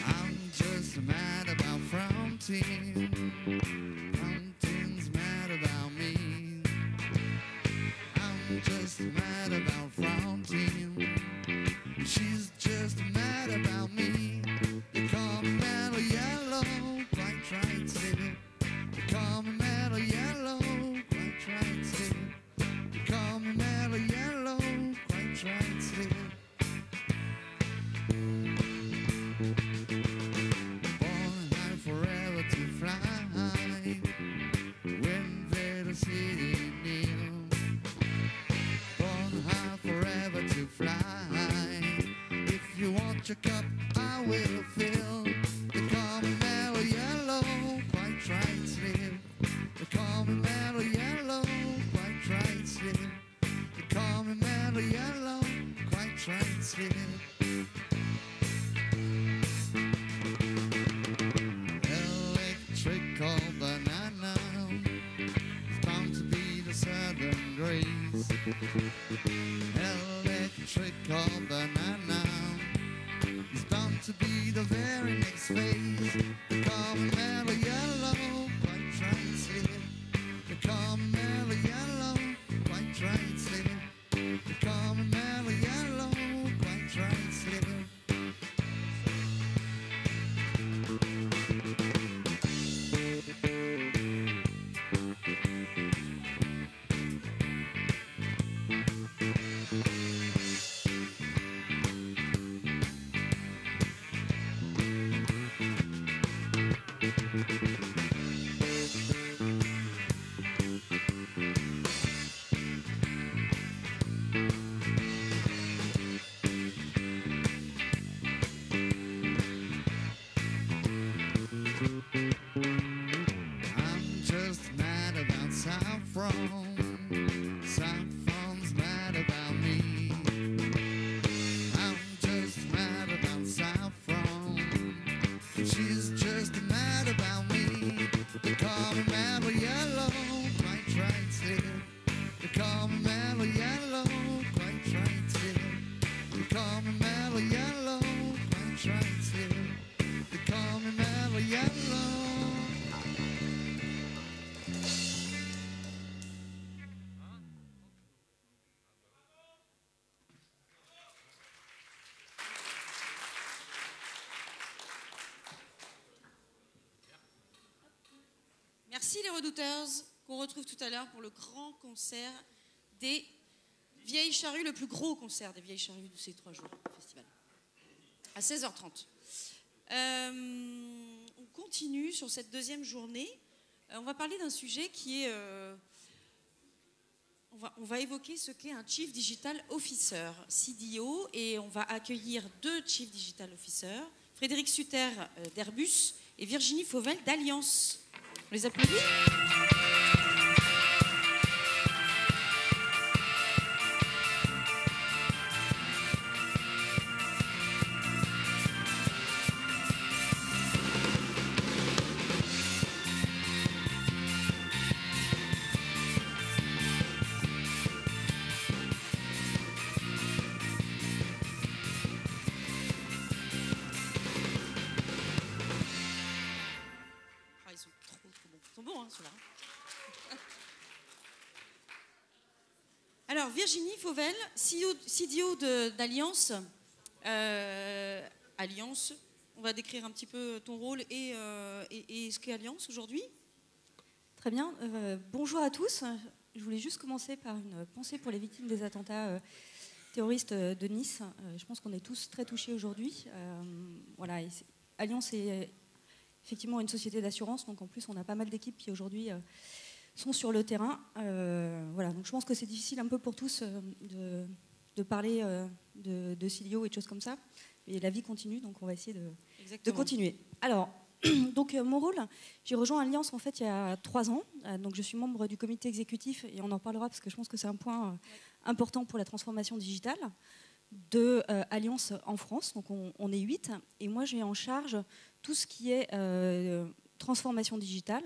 I'm just mad about Frontin. Frontin's mad about me. I'm just mad about Frontin. She's just mad about me. They call me Mellow Yellow, quite right too. They call me Mellow Yellow, quite right too. They call me Mellow Yellow, quite right too. Born high forever to fly, when the city near. Born high forever to fly. If you want your cup, I will fill. They call me Mellow Yellow, quite right slip. They call me Mellow Yellow, quite right slip. They call me Mellow Yellow, quite right slip. Electrical banana, it's bound to be the southern grace. Electrical banana, it's bound to be the very next phase. They call me Mellow Yellow, quite right slip. They call me Mellow Yellow, quite right slip. They call me Mellow Yellow, quite right slip. I'm just mad about Saffron. Saffron's mad about me. I'm just mad about Saffron. She's just mad about me. They call me Mellow Yellow, quite right slip. They call me Mellow Yellow, quite right slip. They call me Mellow Yellow, quite right slip. They call me Mellow Yellow. Merci les Redouters, qu'on retrouve tout à l'heure pour le grand concert des Vieilles Charrues, le plus gros concert des Vieilles Charrues de ces 3 jours du festival, à 16h30. On continue sur cette deuxième journée. On va parler d'un sujet qui est... on va évoquer ce qu'est un Chief Digital Officer, CDO, et on va accueillir 2 Chief Digital Officers, Frédéric Sutter d'Airbus et Virginie Fauvel d'Alliance. On les applaudit. Ah, ils sont trop bons. Ils sont bons, hein, ceux-là. Alors, Virginie Fauvel, CDO d'Alliance. Alliance, on va décrire un petit peu ton rôle et ce qu'est Alliance aujourd'hui. Très bien. Bonjour à tous. Je voulais juste commencer par une pensée pour les victimes des attentats terroristes de Nice. Je pense qu'on est tous très touchés aujourd'hui. Voilà, Alliance est effectivement une société d'assurance, donc en plus on a pas mal d'équipes qui aujourd'hui sont sur le terrain. Voilà, donc je pense que c'est difficile un peu pour tous de parler de CDO et de choses comme ça. Et la vie continue, donc on va essayer de continuer. Alors, donc mon rôle, j'ai rejoint Alliance en fait il y a 3 ans. Donc je suis membre du comité exécutif et on en parlera parce que je pense que c'est un point important pour la transformation digitale de Alliance en France. Donc on est 8 et moi j'ai en charge tout ce qui est transformation digitale.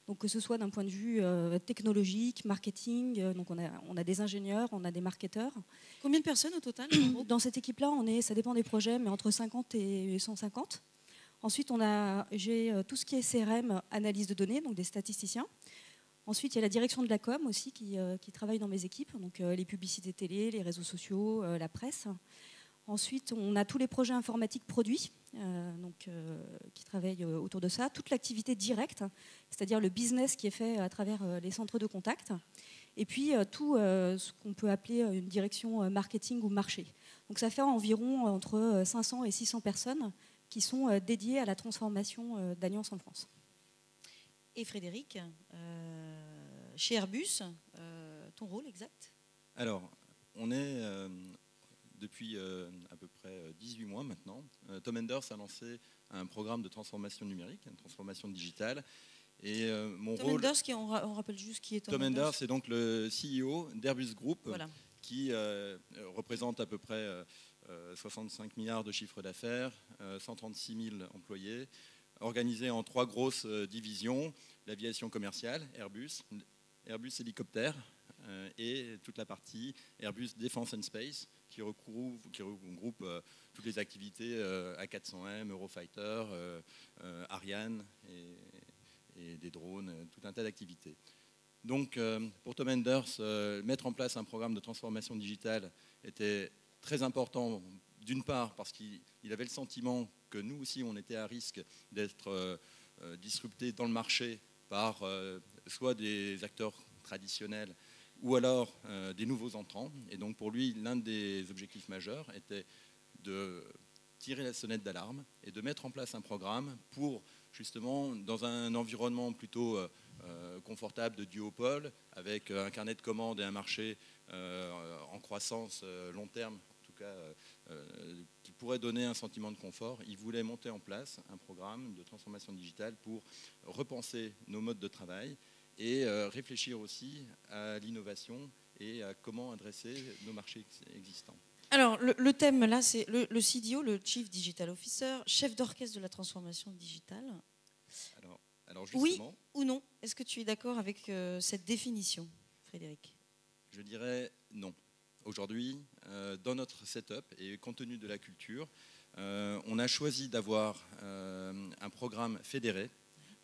Donc que ce soit d'un point de vue technologique, marketing, donc on a des ingénieurs, on a des marketeurs. Combien de personnes au total? Dans cette équipe-là, ça dépend des projets, mais entre 50 et 150. Ensuite, j'ai tout ce qui est CRM, analyse de données, donc des statisticiens. Ensuite, il y a la direction de la com aussi qui travaille dans mes équipes, donc les publicités télé, les réseaux sociaux, la presse. Ensuite, on a tous les projets informatiques produits, qui travaillent autour de ça. Toute l'activité directe, c'est-à-dire le business qui est fait à travers les centres de contact. Et puis, tout ce qu'on peut appeler une direction marketing ou marché. Donc, ça fait environ entre 500 et 600 personnes qui sont dédiées à la transformation d'Alliance en France. Et Frédéric, chez Airbus, ton rôle exact? Alors, on est depuis à peu près 18 mois maintenant. Tom Enders a lancé un programme de transformation numérique, une transformation digitale. Et mon Tom rôle... Enders, on rappelle juste qui est Tom Enders. Enders, c'est donc le CEO d'Airbus Group, voilà, qui représente à peu près 65 milliards de chiffre d'affaires, 136 000 employés, organisé en 3 grosses divisions: l'aviation commerciale, Airbus Hélicoptère, et toute la partie Airbus Defence and Space, qui regroupe toutes les activités A400M, Eurofighter, Ariane et des drones, tout un tas d'activités. Donc pour Tom Enders, mettre en place un programme de transformation digitale était très important, d'une part parce qu'il avait le sentiment que nous aussi on était à risque d'être disruptés dans le marché par soit des acteurs traditionnels ou alors des nouveaux entrants. Et donc pour lui, l'un des objectifs majeurs était de tirer la sonnette d'alarme et de mettre en place un programme pour justement, dans un environnement plutôt confortable de duopole, avec un carnet de commandes et un marché en croissance long terme, en tout cas qui pourrait donner un sentiment de confort, il voulait monter en place un programme de transformation digitale pour repenser nos modes de travail et réfléchir aussi à l'innovation et à comment adresser nos marchés existants. Alors, le thème là, c'est le CDO, le Chief Digital Officer, chef d'orchestre de la transformation digitale. Alors justement, oui ou non? Est-ce que tu es d'accord avec cette définition, Frédéric? Je dirais non. Aujourd'hui, dans notre setup et compte tenu de la culture, on a choisi d'avoir un programme fédéré,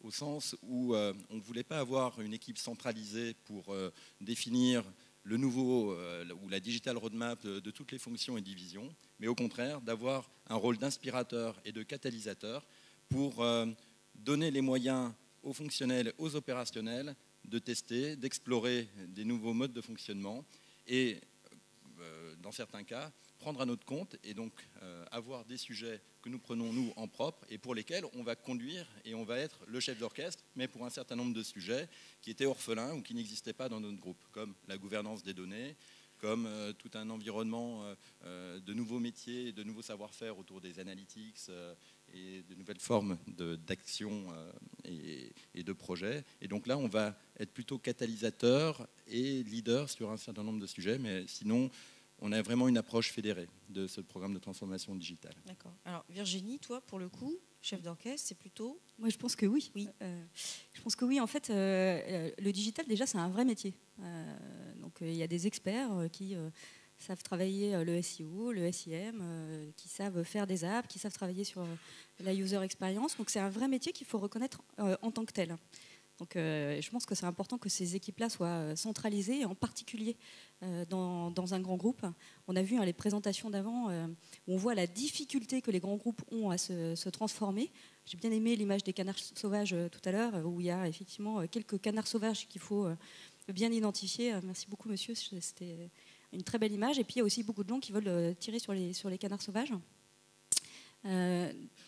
au sens où on ne voulait pas avoir une équipe centralisée pour définir le nouveau ou la digital roadmap de toutes les fonctions et divisions, mais au contraire d'avoir un rôle d'inspirateur et de catalyseur pour donner les moyens aux fonctionnels, aux opérationnels de tester, d'explorer des nouveaux modes de fonctionnement et, dans certains cas, prendre à notre compte et donc avoir des sujets que nous prenons nous en propre et pour lesquels on va conduire et on va être le chef d'orchestre, mais pour un certain nombre de sujets qui étaient orphelins ou qui n'existaient pas dans notre groupe, comme la gouvernance des données, comme tout un environnement de nouveaux métiers, de nouveaux savoir-faire autour des analytics et de nouvelles formes d'action et de projets. Et donc là, on va être plutôt catalyseur et leader sur un certain nombre de sujets, mais sinon, on a vraiment une approche fédérée de ce programme de transformation digitale. D'accord. Alors Virginie, toi, pour le coup, chef d'orchestre, c'est plutôt... Moi, je pense que oui. Je pense que oui. En fait, le digital, déjà, c'est un vrai métier. Donc, il y a des experts qui savent travailler le SEO, le SEM, qui savent faire des apps, qui savent travailler sur la user experience. Donc, c'est un vrai métier qu'il faut reconnaître en tant que tel. Donc, je pense que c'est important que ces équipes-là soient centralisées, et en particulier dans un grand groupe. On a vu les présentations d'avant où on voit la difficulté que les grands groupes ont à se transformer. J'ai bien aimé l'image des canards sauvages tout à l'heure, où il y a effectivement quelques canards sauvages qu'il faut bien identifier. Merci beaucoup, monsieur. C'était une très belle image. Et puis, il y a aussi beaucoup de gens qui veulent tirer sur les canards sauvages.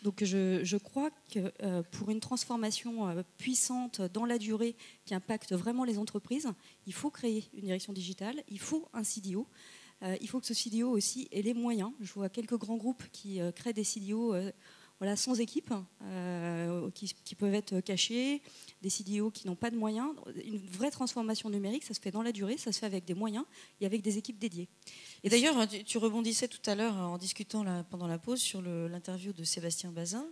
Donc je crois que pour une transformation puissante dans la durée qui impacte vraiment les entreprises, il faut créer une direction digitale, il faut un CDO. Il faut que ce CDO aussi ait les moyens. Je vois quelques grands groupes qui créent des CDO sans équipe, qui peuvent être cachés, des CDO qui n'ont pas de moyens. Une vraie transformation numérique, ça se fait dans la durée, ça se fait avec des moyens et avec des équipes dédiées. Et d'ailleurs, tu rebondissais tout à l'heure en discutant pendant la pause sur l'interview de Sébastien Bazin,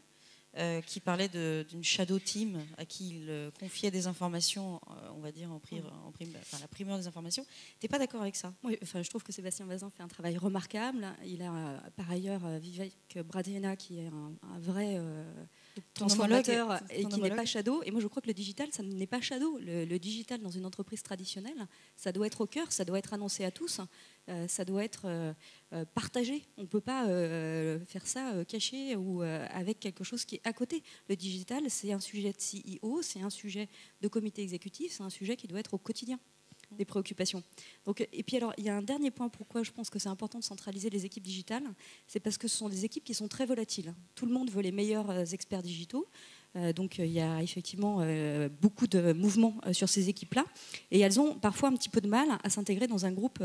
qui parlait d'une shadow team à qui il confiait des informations, on va dire la primeur des informations. T'es pas d'accord avec ça? Oui, enfin, je trouve que Sébastien Bazin fait un travail remarquable. Il a par ailleurs Vivek Bradena qui est un vrai transformateur et qui n'est pas shadow. Et moi, je crois que le digital, ça n'est pas shadow. Le digital dans une entreprise traditionnelle, ça doit être au cœur, ça doit être annoncé à tous, ça doit être partagé. On ne peut pas faire ça caché ou avec quelque chose qui est à côté. Le digital, c'est un sujet de CEO, c'est un sujet de comité exécutif, c'est un sujet qui doit être au quotidien des préoccupations. Donc, et puis alors, il y a un dernier point pourquoi je pense que c'est important de centraliser les équipes digitales, c'est parce que ce sont des équipes qui sont très volatiles. Tout le monde veut les meilleurs experts digitaux. Donc il y a effectivement beaucoup de mouvements sur ces équipes-là. Et elles ont parfois un petit peu de mal à s'intégrer dans un groupe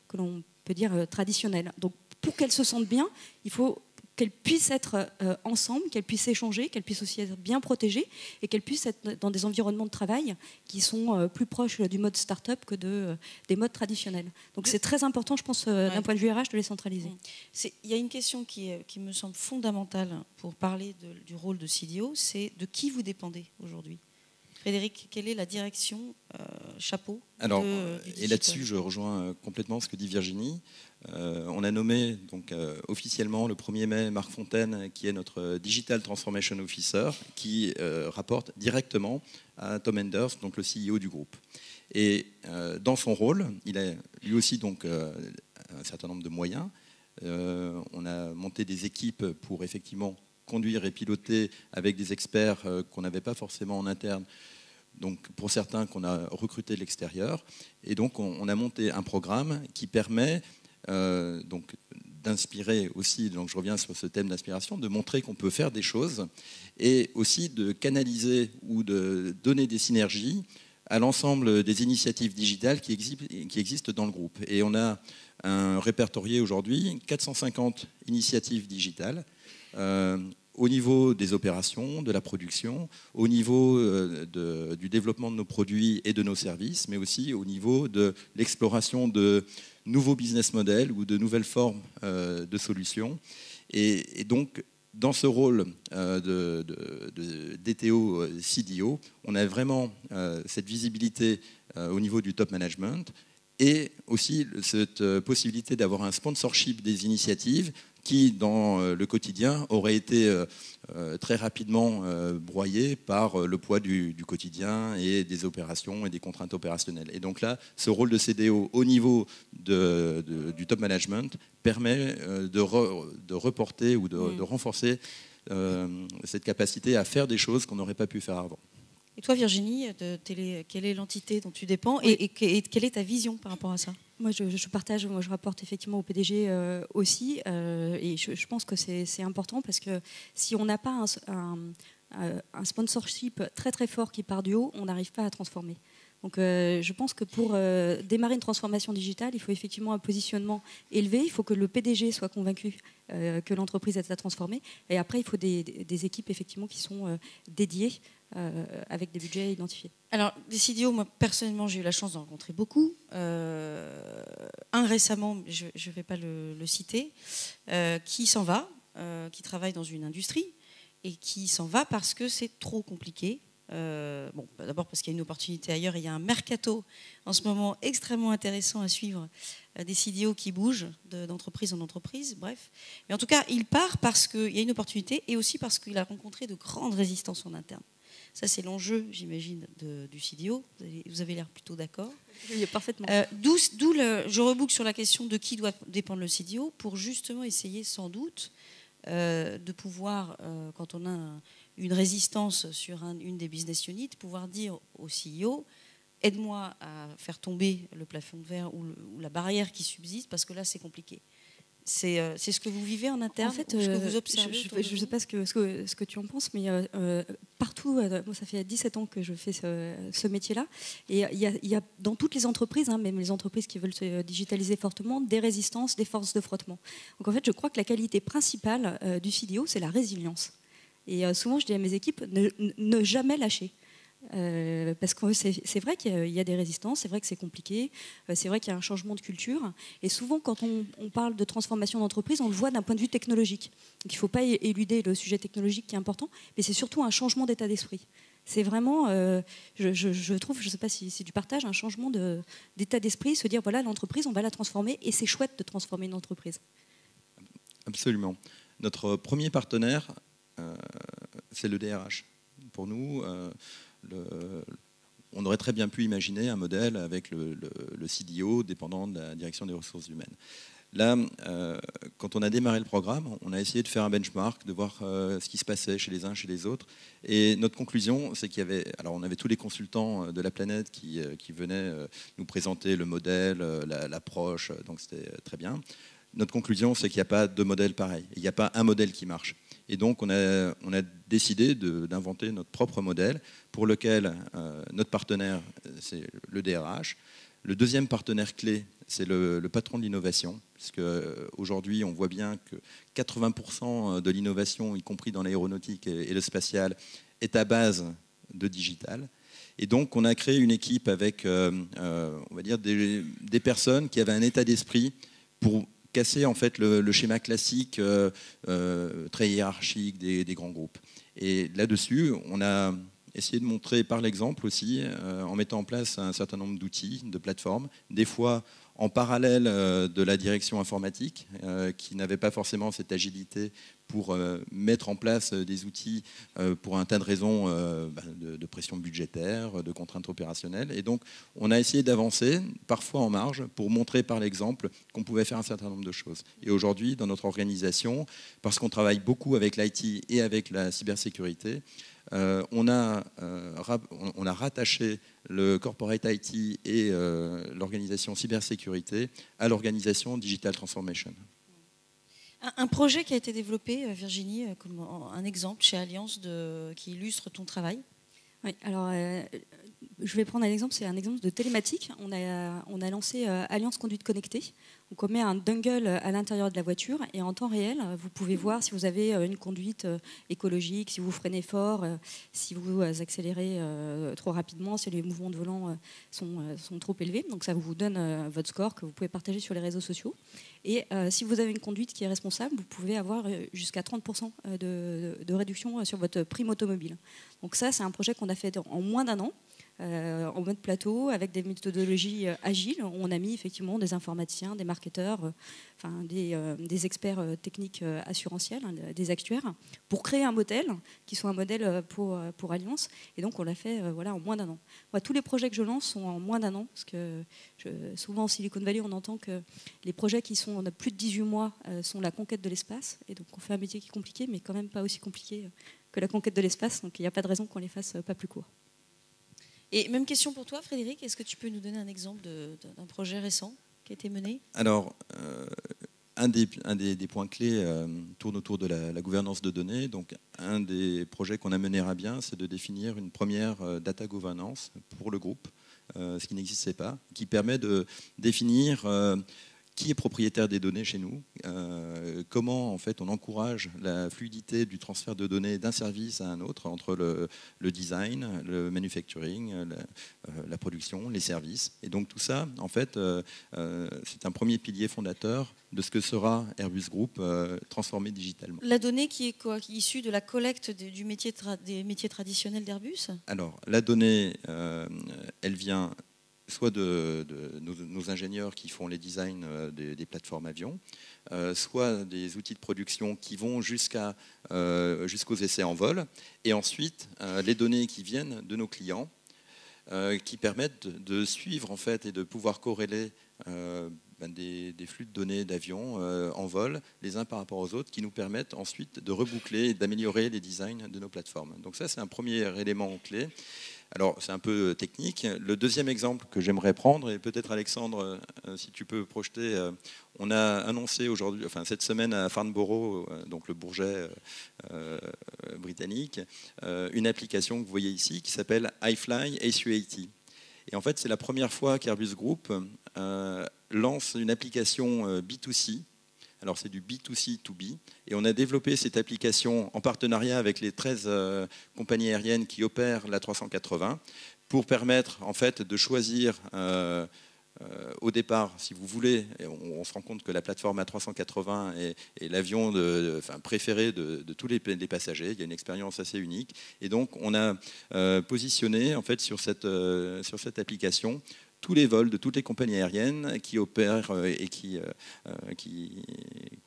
que l'on peut dire traditionnel. Donc pour qu'elles se sentent bien, il faut qu'elles puissent être ensemble, qu'elles puissent échanger, qu'elles puissent aussi être bien protégées et qu'elles puissent être dans des environnements de travail qui sont plus proches du mode start-up que des modes traditionnels. Donc c'est très important, je pense, d'un point de vue RH, de les centraliser. Il y a une question qui me semble fondamentale pour parler du rôle de CDO, c'est de qui vous dépendez aujourd'hui? Frédéric, quelle est la direction, chapeau Alors, du et là-dessus, je rejoins complètement ce que dit Virginie. On a nommé donc, officiellement le 1er mai Marc Fontaine, qui est notre Digital Transformation Officer, qui rapporte directement à Tom Enders, donc le CEO du groupe. Et dans son rôle, il a lui aussi donc, un certain nombre de moyens. On a monté des équipes pour effectivement conduire et piloter avec des experts qu'on n'avait pas forcément en interne, donc pour certains qu'on a recrutés de l'extérieur. Et donc on a monté un programme qui permet donc d'inspirer aussi, donc je reviens sur ce thème d'inspiration, de montrer qu'on peut faire des choses et aussi de canaliser ou de donner des synergies à l'ensemble des initiatives digitales qui existent dans le groupe. Et on a répertorié aujourd'hui 450 initiatives digitales au niveau des opérations, de la production, au niveau du développement de nos produits et de nos services, mais aussi au niveau de l'exploration de nouveaux business models ou de nouvelles formes de solutions. Et donc, dans ce rôle de DTO CDO, on a vraiment cette visibilité au niveau du top management et aussi cette possibilité d'avoir un sponsorship des initiatives qui, dans le quotidien, aurait été très rapidement broyé par le poids du quotidien et des opérations et des contraintes opérationnelles. Et donc là, ce rôle de CDO au niveau du top management permet de reporter ou de renforcer cette capacité à faire des choses qu'on n'aurait pas pu faire avant. Et toi, Virginie, quelle est l'entité dont tu dépends et quelle est ta vision par rapport à ça? Moi, je partage, je rapporte effectivement au PDG aussi, et je pense que c'est important parce que si on n'a pas un sponsorship très très fort qui part du haut, on n'arrive pas à transformer. Donc je pense que pour démarrer une transformation digitale, il faut effectivement un positionnement élevé, il faut que le PDG soit convaincu que l'entreprise est à transformer, et après il faut des équipes effectivement qui sont dédiées avec des budgets identifiés. Alors, des CDO, moi personnellement, j'ai eu la chance d'en rencontrer beaucoup. Un récemment, je ne vais pas le citer, qui s'en va, qui travaille dans une industrie et qui s'en va parce que c'est trop compliqué. Bon, d'abord parce qu'il y a une opportunité ailleurs, et il y a un mercato en ce moment extrêmement intéressant à suivre, des CDO qui bougent d'entreprise en entreprise, bref. Mais en tout cas, il part parce qu'il y a une opportunité et aussi parce qu'il a rencontré de grandes résistances en interne. Ça, c'est l'enjeu, j'imagine, du CDO. Vous avez l'air plutôt d'accord. Oui, parfaitement. Je reboucle sur la question de qui doit dépendre le CDO pour justement essayer sans doute de pouvoir, quand on a une résistance sur une des business units, pouvoir dire au CEO, aide-moi à faire tomber le plafond de verre ou la barrière qui subsiste, parce que là, c'est compliqué. C'est ce que vous vivez en interne, en fait, ce que vous observez? Je ne sais pas ce que tu en penses, mais partout, moi, ça fait 17 ans que je fais ce métier-là, et il y a dans toutes les entreprises, hein, même les entreprises qui veulent se digitaliser fortement, des résistances, des forces de frottement. Donc en fait, je crois que la qualité principale du CDO, c'est la résilience. Et souvent, je dis à mes équipes, ne jamais lâcher. Parce que c'est vrai qu'il y a des résistances, c'est vrai que c'est compliqué, c'est vrai qu'il y a un changement de culture. Et souvent, quand on parle de transformation d'entreprise, on le voit d'un point de vue technologique. Donc il ne faut pas éluder le sujet technologique qui est important, mais c'est surtout un changement d'état d'esprit. C'est vraiment, je trouve, je ne sais pas si c'est du partage, un changement d'état d'esprit, se dire, voilà, l'entreprise, on va la transformer, et c'est chouette de transformer une entreprise. Absolument. Notre premier partenaire, c'est le DRH. Pour nous, on aurait très bien pu imaginer un modèle avec le CDO dépendant de la direction des ressources humaines. Là, quand on a démarré le programme, on a essayé de faire un benchmark, de voir ce qui se passait chez les uns, chez les autres. Et notre conclusion, c'est qu'il y avait... Alors, on avait tous les consultants de la planète qui venaient nous présenter le modèle, l'approche, donc c'était très bien. Notre conclusion, c'est qu'il n'y a pas de modèle pareil. Il n'y a pas un modèle qui marche. Et donc, on a décidé d'inventer notre propre modèle pour lequel notre partenaire, c'est le DRH. Le deuxième partenaire clé, c'est le patron de l'innovation, puisque aujourd'hui, on voit bien que 80% de l'innovation, y compris dans l'aéronautique et le spatial, est à base de digital. Et donc, on a créé une équipe avec, on va dire, des personnes qui avaient un état d'esprit pour casser en fait le schéma classique très hiérarchique des grands groupes. Et là-dessus, on a essayé de montrer par l'exemple aussi, en mettant en place un certain nombre d'outils, de plateformes, des fois en parallèle de la direction informatique, qui n'avait pas forcément cette agilité pour mettre en place des outils pour un tas de raisons de pression budgétaire, de contraintes opérationnelles. Et donc, on a essayé d'avancer, parfois en marge, pour montrer par l'exemple qu'on pouvait faire un certain nombre de choses. Et aujourd'hui, dans notre organisation, parce qu'on travaille beaucoup avec l'IT et avec la cybersécurité, on a rattaché le corporate IT et l'organisation cybersécurité à l'organisation Digital Transformation. Un projet qui a été développé, Virginie, comme un exemple chez Allianz qui illustre ton travail. Oui, alors je vais prendre un exemple, c'est un exemple de télématique. On a lancé Allianz Conduite Connectée. Donc on met un dongle à l'intérieur de la voiture et en temps réel, vous pouvez voir si vous avez une conduite écologique, si vous freinez fort, si vous accélérez trop rapidement, si les mouvements de volant sont trop élevés. Donc ça vous donne votre score que vous pouvez partager sur les réseaux sociaux. Et si vous avez une conduite qui est responsable, vous pouvez avoir jusqu'à 30% de réduction sur votre prime automobile. Donc ça, c'est un projet qu'on a fait en moins d'1 an. En mode plateau, avec des méthodologies agiles. On a mis effectivement des informaticiens, des marketeurs, des experts techniques assurantiels, des actuaires, pour créer un modèle qui soit un modèle pour Allianz. Et donc on l'a fait en moins d'1 an. Moi, tous les projets que je lance sont en moins d'1 an, parce que souvent en Silicon Valley, on entend que les projets qui sont de plus de 18 mois sont la conquête de l'espace. Et donc on fait un métier qui est compliqué, mais quand même pas aussi compliqué que la conquête de l'espace. Donc il n'y a pas de raison qu'on les fasse pas plus courts. Et même question pour toi, Frédéric, est-ce que tu peux nous donner un exemple d'un projet récent qui a été mené ? Alors, un des points clés tourne autour de la gouvernance de données. Donc, un des projets qu'on a mené à bien, c'est de définir une première data governance pour le groupe, ce qui n'existait pas, qui permet de définir qui est propriétaire des données chez nous, comment en fait on encourage la fluidité du transfert de données d'un service à un autre entre le design, le manufacturing, la production, les services. Et donc tout ça, en fait, c'est un premier pilier fondateur de ce que sera Airbus Group transformé digitalement. La donnée qui est quoi, issue de la collecte des métiers traditionnels d'Airbus ? Alors, la donnée, elle vient soit de nos ingénieurs qui font les designs des plateformes avions, soit des outils de production qui vont jusqu'aux essais en vol, et ensuite les données qui viennent de nos clients, qui permettent de suivre en fait et de pouvoir corréler des flux de données d'avions en vol les uns par rapport aux autres, qui nous permettent ensuite de reboucler et d'améliorer les designs de nos plateformes. Donc ça, c'est un premier élément clé. Alors, c'est un peu technique. Le deuxième exemple que j'aimerais prendre, et peut-être Alexandre, si tu peux projeter, on a annoncé aujourd'hui, enfin cette semaine à Farnborough, donc le Bourget britannique, une application que vous voyez ici qui s'appelle iFly A380. Et en fait, c'est la première fois qu'Airbus Group lance une application B2C Alors c'est du B2C2B. Et on a développé cette application en partenariat avec les 13 compagnies aériennes qui opèrent l'A380 pour permettre en fait de choisir au départ, si vous voulez, on se rend compte que la plateforme A380 est l'avion préféré de tous les passagers. Il y a une expérience assez unique. Et donc, on a positionné en fait, sur cette application tous les vols de toutes les compagnies aériennes qui opèrent et qui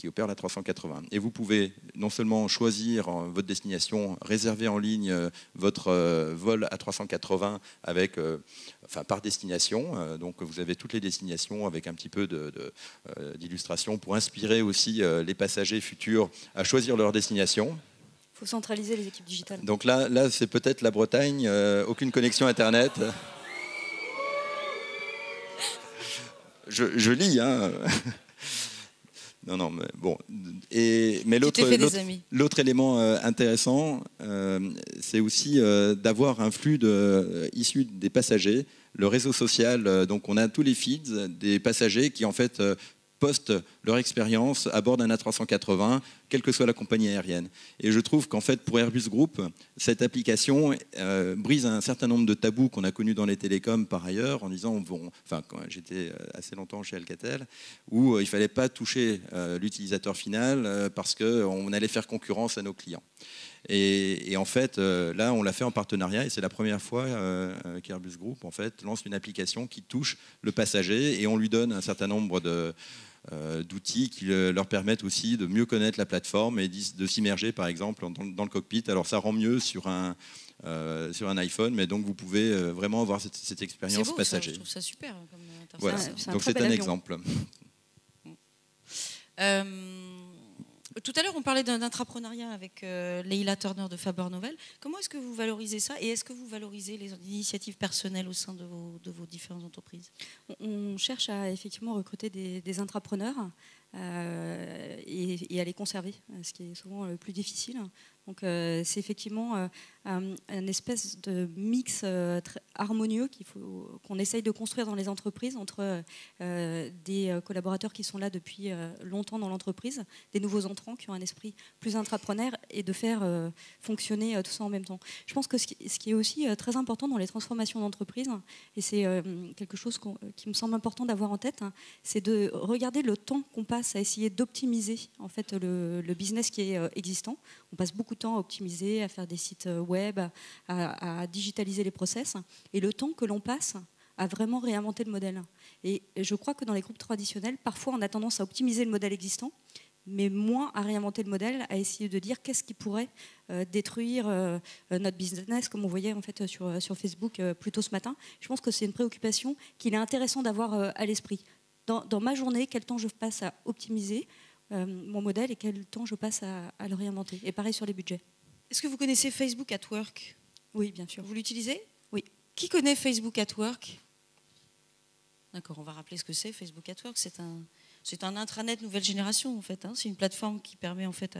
opèrent la 380. Et vous pouvez non seulement choisir votre destination, réserver en ligne votre vol à 380 avec, par destination. Donc vous avez toutes les destinations avec un petit peu d'illustration pour inspirer aussi les passagers futurs à choisir leur destination. Il faut centraliser les équipes digitales. Donc là c'est peut-être la Bretagne, aucune connexion Internet. Je lis, hein. Non, mais bon. Mais l'autre élément intéressant, c'est aussi d'avoir un flux issu des passagers, le réseau social. Donc, on a tous les feeds des passagers qui, en fait, postent leur expérience à bord d'un A380, quelle que soit la compagnie aérienne. Et je trouve qu'en fait, pour Airbus Group, cette application brise un certain nombre de tabous qu'on a connus dans les télécoms par ailleurs, en disant, quand j'étais assez longtemps chez Alcatel, où il ne fallait pas toucher l'utilisateur final parce qu'on allait faire concurrence à nos clients. Et en fait, là, on l'a fait en partenariat et c'est la première fois qu'Airbus Group en fait, lance une application qui touche le passager et on lui donne un certain nombre d'outils qui leur permettent aussi de mieux connaître la plateforme et de s'immerger, par exemple, dans le cockpit. Alors, ça rend mieux sur un iPhone, mais donc vous pouvez vraiment avoir cette expérience passager. Je trouve ça super comme interface. Voilà. Donc, c'est un exemple. Tout à l'heure, on parlait d'intrapreneuriat avec Leila Turner de Faber Novel. Comment est-ce que vous valorisez ça et est-ce que vous valorisez les initiatives personnelles au sein de vos différentes entreprises ? On cherche à effectivement recruter des intrapreneurs et à les conserver, ce qui est souvent le plus difficile. Donc c'est effectivement un espèce de mix très harmonieux qu'on essaye de construire dans les entreprises entre des collaborateurs qui sont là depuis longtemps dans l'entreprise, des nouveaux entrants qui ont un esprit plus intrapreneur et de faire fonctionner tout ça en même temps. Je pense que ce qui est aussi très important dans les transformations d'entreprise, et c'est quelque chose qui me semble important d'avoir en tête, c'est de regarder le temps qu'on passe à essayer d'optimiser en fait, le business qui est existant. On passe beaucoup de temps à optimiser, à faire des sites web, à digitaliser les process, et le temps que l'on passe à vraiment réinventer le modèle. Et je crois que dans les groupes traditionnels, parfois on a tendance à optimiser le modèle existant, mais moins à réinventer le modèle, à essayer de dire qu'est-ce qui pourrait détruire notre business, comme on voyait en fait sur Facebook plus tôt ce matin. Je pense que c'est une préoccupation qu'il est intéressant d'avoir à l'esprit. Dans ma journée, quel temps je passe à optimiser mon modèle et quel temps je passe à le réinventer. Et pareil sur les budgets. Est-ce que vous connaissez Facebook at Work ? Oui, bien sûr. Vous l'utilisez ? Oui. Qui connaît Facebook at Work ? D'accord, on va rappeler ce que c'est. Facebook at Work, c'est un intranet nouvelle génération en fait. Hein. C'est une plateforme qui permet en fait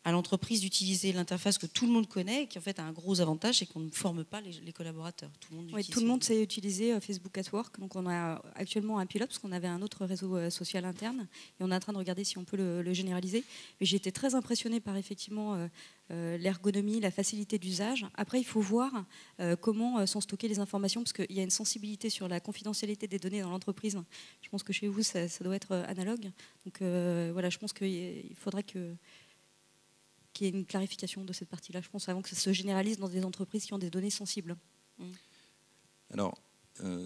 à l'entreprise d'utiliser l'interface que tout le monde connaît et qui en fait a un gros avantage, c'est qu'on ne forme pas les collaborateurs. Tout le monde sait utiliser Facebook at Work. Donc on a actuellement un pilote parce qu'on avait un autre réseau social interne et on est en train de regarder si on peut le généraliser. Mais j'ai été très impressionnée par effectivement l'ergonomie, la facilité d'usage. Après, il faut voir comment sont stockées les informations parce qu'il y a une sensibilité sur la confidentialité des données dans l'entreprise. Je pense que chez vous, ça doit être analogue. Donc voilà, je pense qu'il faudrait qu'il y ait une clarification de cette partie-là, je pense, avant que ça se généralise dans des entreprises qui ont des données sensibles. Alors,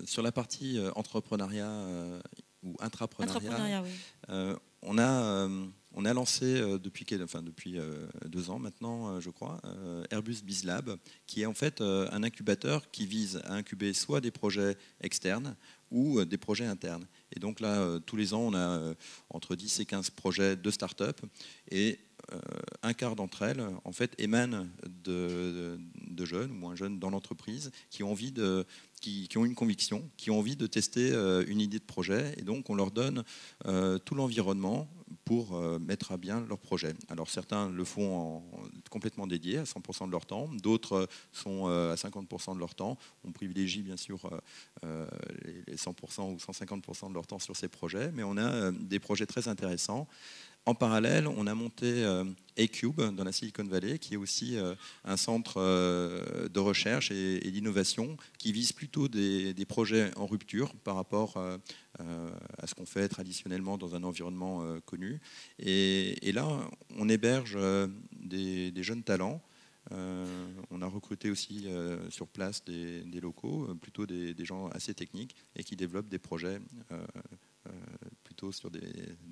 sur la partie entrepreneuriat ou intrapreneuriat, oui. On a lancé depuis 2 ans maintenant, je crois, Airbus BizLab, qui est en fait un incubateur qui vise à incuber soit des projets externes ou des projets internes. Et donc là, tous les ans, on a entre 10 et 15 projets de start-up et un quart d'entre elles, en fait, émanent de jeunes ou moins jeunes dans l'entreprise qui ont une conviction, qui ont envie de tester une idée de projet. Et donc, on leur donne tout l'environnement pour mettre à bien leur projet. Alors, certains le font complètement dédiés à 100% de leur temps. D'autres sont à 50% de leur temps. On privilégie bien sûr les 100% ou 150% de leur temps sur ces projets, mais on a des projets très intéressants. En parallèle, on a monté A-Cube dans la Silicon Valley, qui est aussi un centre de recherche et d'innovation qui vise plutôt des projets en rupture par rapport à ce qu'on fait traditionnellement dans un environnement connu. Et là, on héberge des jeunes talents. On a recruté aussi sur place des locaux, plutôt des gens assez techniques et qui développent des projets plutôt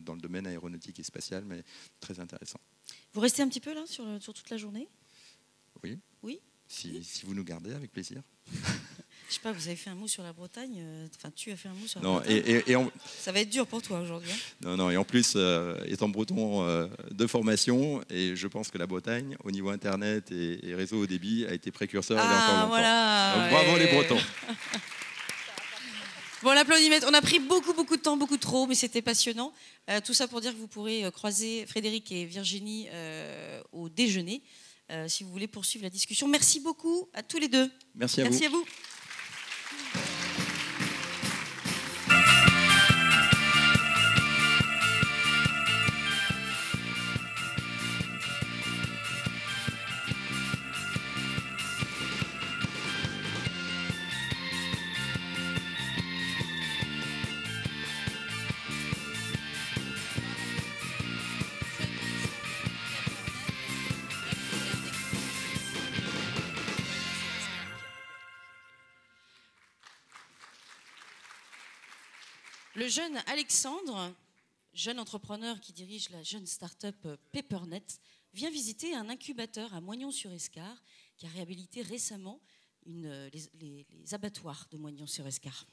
dans le domaine aéronautique et spatial, mais très intéressant. Vous restez un petit peu là sur toute la journée? Oui. Oui. Si vous nous gardez, avec plaisir. Je sais pas, vous avez fait un mot sur la Bretagne. Enfin, tu as fait un mot sur la Non, Bretagne. Ça va être dur pour toi aujourd'hui. Non, et en plus, étant breton de formation, et je pense que la Bretagne, au niveau Internet et réseau haut débit, a été précurseur il y a encore longtemps. Voilà. Donc, bravo les Bretons. Bon, l'applaudimètre, on a pris beaucoup de temps, beaucoup trop, mais c'était passionnant. Tout ça pour dire que vous pourrez croiser Frédéric et Virginie au déjeuner, si vous voulez poursuivre la discussion. Merci beaucoup à tous les deux. Merci à vous. Merci à vous. Le jeune Alexandre, jeune entrepreneur qui dirige la jeune start-up Peppernet, vient visiter un incubateur à Moignon-sur-Escar qui a réhabilité récemment les abattoirs de Moignon-sur-Escar.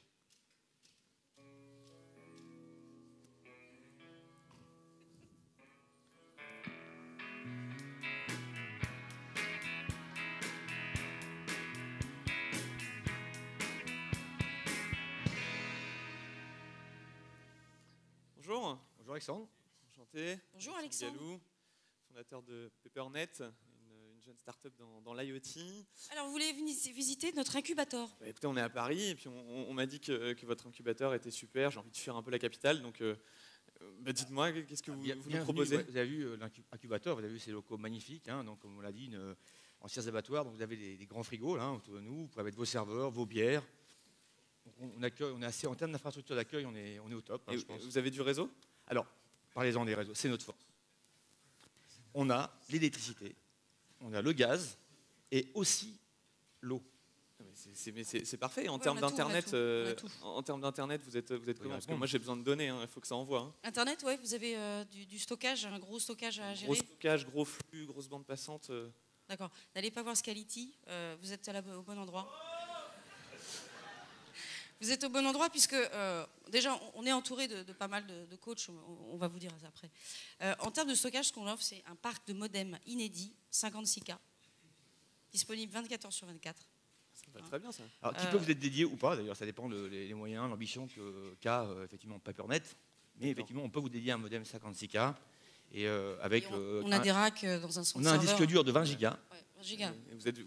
Bonjour. Bonjour Alexandre. Enchanté. Bonjour Alexandre. Galou, fondateur de Peppernet, une jeune start-up dans l'IoT. Alors vous voulez visiter notre incubateur? Bah, écoutez, on est à Paris et puis on m'a dit que votre incubateur était super. J'ai envie de fuir un peu la capitale, donc dites-moi, qu'est-ce que vous nous proposez? Vous avez vu l'incubateur, vous avez vu ces locaux magnifiques, hein, donc comme on l'a dit, anciens abattoirs, donc vous avez des grands frigos là, autour de nous, vous pouvez mettre vos serveurs, vos bières. On est assez, en termes d'infrastructure d'accueil, on est au top, hein, je pense. Vous avez du réseau? Alors, parlez-en des réseaux, c'est notre force. On a l'électricité, on a le gaz et aussi l'eau. C'est parfait. En Ouais, termes on a tout, d'internet, on a tout. vous êtes comment? Parce que moi j'ai besoin de données, il faut que ça envoie. Hein. Internet, ouais, vous avez du stockage, un gros stockage à gérer. Gros stockage, gros flux, grosse bande passante. D'accord. N'allez pas voir Scality, vous êtes au bon endroit. Vous êtes au bon endroit puisque déjà on est entouré de pas mal de coachs, on va vous dire ça après. En termes de stockage, ce qu'on offre, c'est un parc de modems inédit, 56K, disponible 24 heures sur 24. Ça va très bien ça. Alors, qui peut vous être dédié ou pas, d'ailleurs, ça dépend des moyens, l'ambition qu'a effectivement Peppernet. Mais effectivement, on peut vous dédier un modem 56K. Et avec on a des racks dans un centre on a un serveur. disque dur de 20 gigas. Ouais, 20 gigas.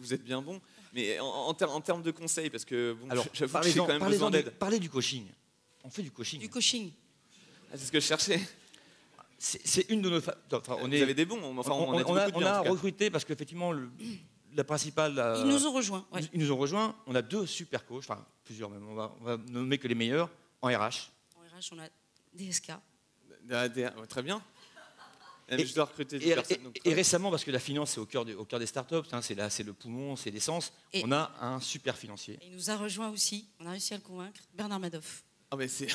Vous êtes bien bon. Mais en termes de conseils, parce que bon, Alors, j'avoue que j'ai quand même besoin d'aide. Parlez du coaching. On fait du coaching. Du coaching. Ah, c'est ce que je cherchais. C'est une de nos... Vous avez des bons. Enfin, on a recruté parce qu'effectivement, la principale... Ils nous ont rejoints. Ouais. Ils nous ont rejoints. On a 2 super coachs, enfin plusieurs même. On va nommer que les meilleurs en RH. En RH, on a DSK. Très bien. Et, je dois recruter des personnes. Et récemment, parce que la finance, c'est au cœur des startups, hein, c'est le poumon, c'est l'essence, on a un super financier. Et il nous a rejoint aussi, on a réussi à le convaincre, Bernard Madoff. Ah mais c'est...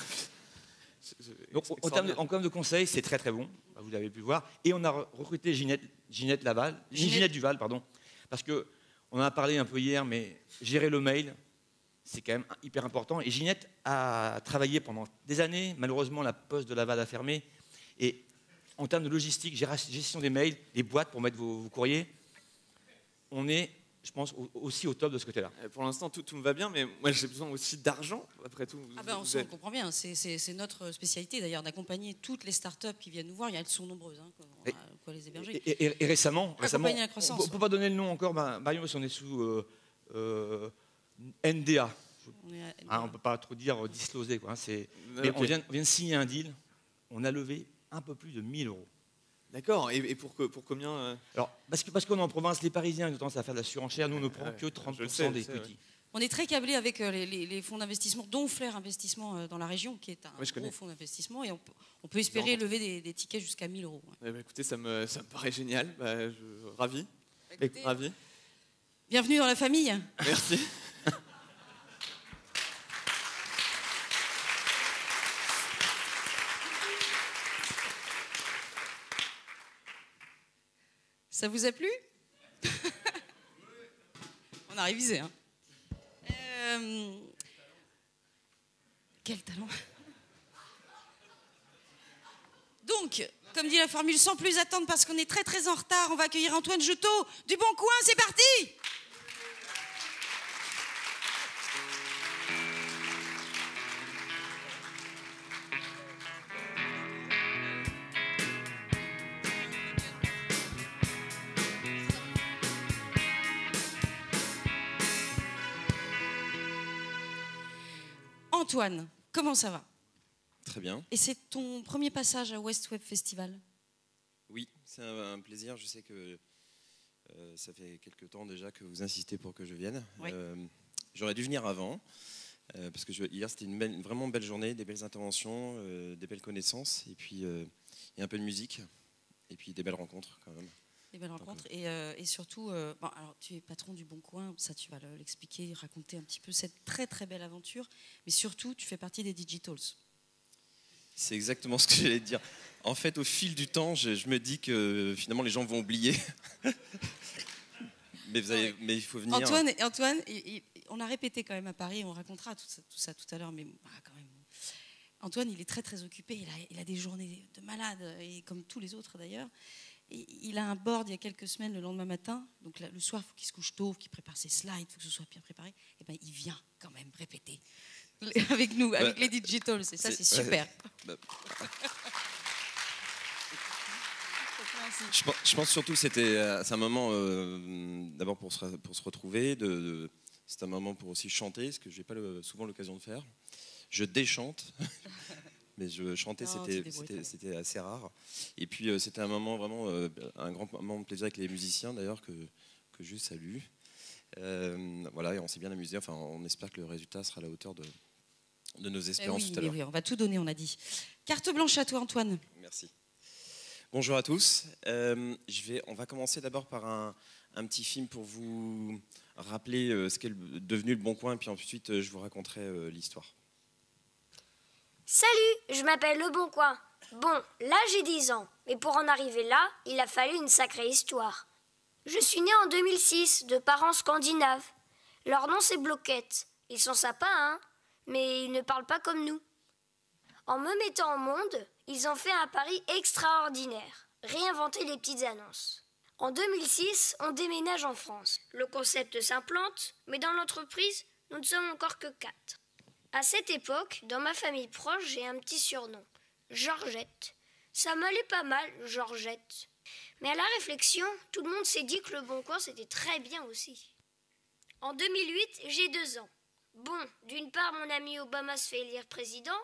Donc, en termes de conseils, c'est très très bon, vous avez pu le voir. Et on a recruté Ginette Duval, pardon, parce qu'on en a parlé un peu hier, mais gérer le mail, c'est quand même hyper important. Et Ginette a travaillé pendant des années, malheureusement la poste de Laval a fermé, et en termes de logistique, gestion des mails, des boîtes pour mettre vos courriers, on est je pense, aussi au top de ce côté-là. Pour l'instant, tout me va bien, mais moi, j'ai besoin aussi d'argent, après tout. On comprend bien, c'est notre spécialité d'ailleurs, d'accompagner toutes les startups qui viennent nous voir. Elles sont nombreuses, on a quoi les héberger. Et récemment, la croissance. On ne peut pas donner le nom encore, Marius, on est sous NDA. On ne peut pas trop dire discloser. Mais on vient de signer un deal, on a levé un peu plus de 1 000 €. D'accord, et pour combien Alors, parce qu'on est en province, les Parisiens ont tendance à faire de la surenchère, nous ne prenons que 30% des petits. Ouais. On est très câblés avec les fonds d'investissement, dont Flair Investissement dans la région, qui est un gros fonds d'investissement, et on peut espérer lever des tickets jusqu'à 1 000 €. Ouais. Écoutez, ça me paraît génial, ravi. Ravi. Bienvenue dans la famille. Merci. Ça vous a plu? On a révisé. Hein. Quel talent. Donc, comme dit la formule, sans plus attendre, parce qu'on est très très en retard, on va accueillir Antoine Jetot du Bon Coin. C'est parti! Antoine, comment ça va? Très bien. Et c'est ton premier passage à West Web Festival? Oui, c'est un plaisir. Je sais que ça fait quelques temps déjà que vous insistez pour que je vienne. Oui. J'aurais dû venir avant, parce que hier c'était une vraiment belle journée, des belles interventions, des belles connaissances, et puis et un peu de musique, et puis des belles rencontres quand même. Des belles rencontres, et surtout, alors tu es patron du Bon Coin, ça tu vas l'expliquer, raconter un petit peu cette très très belle aventure, mais surtout tu fais partie des Digitals. C'est exactement ce que j'allais te dire. En fait, au fil du temps, je me dis que finalement les gens vont oublier. mais il faut venir. Antoine, on a répété quand même à Paris, on racontera tout ça tout à l'heure, mais quand même. Antoine, il est très très occupé, il a des journées de malade, et comme tous les autres d'ailleurs. Il a un board il y a quelques semaines le lendemain matin, donc le soir il faut qu'il se couche tôt, qu'il prépare ses slides, il faut que ce soit bien préparé. Et ben il vient quand même répéter avec nous, avec les Digitals, et ça c'est super. Je pense surtout que c'est un moment d'abord pour se retrouver, c'est un moment pour aussi chanter, ce que je n'ai pas souvent l'occasion de faire. Je déchante. Mais chanter, c'était assez rare. Et puis, c'était un moment vraiment, un grand moment de plaisir avec les musiciens, d'ailleurs, que je salue. Voilà, et on s'est bien amusé. Enfin, on espère que le résultat sera à la hauteur de nos espérances tout à l'heure. Oui, on va tout donner, on a dit. Carte blanche à toi, Antoine. Merci. Bonjour à tous. On va commencer d'abord par un petit film pour vous rappeler ce qu'est devenu le Bon Coin, et puis ensuite, je vous raconterai l'histoire. Salut, je m'appelle Le Bon Coin. Bon, là j'ai 10 ans, mais pour en arriver là, il a fallu une sacrée histoire. Je suis née en 2006 de parents scandinaves. Leur nom c'est Bloquette. Ils sont sympas, hein, mais ils ne parlent pas comme nous. En me mettant au monde, ils ont fait un pari extraordinaire, réinventer les petites annonces. En 2006, on déménage en France. Le concept s'implante, mais dans l'entreprise, nous ne sommes encore que 4. À cette époque, dans ma famille proche, j'ai un petit surnom, Georgette. Ça m'allait pas mal, Georgette. Mais à la réflexion, tout le monde s'est dit que le Bon Coin, c'était très bien aussi. En 2008, j'ai 2 ans. Bon, d'une part, mon ami Obama se fait élire président.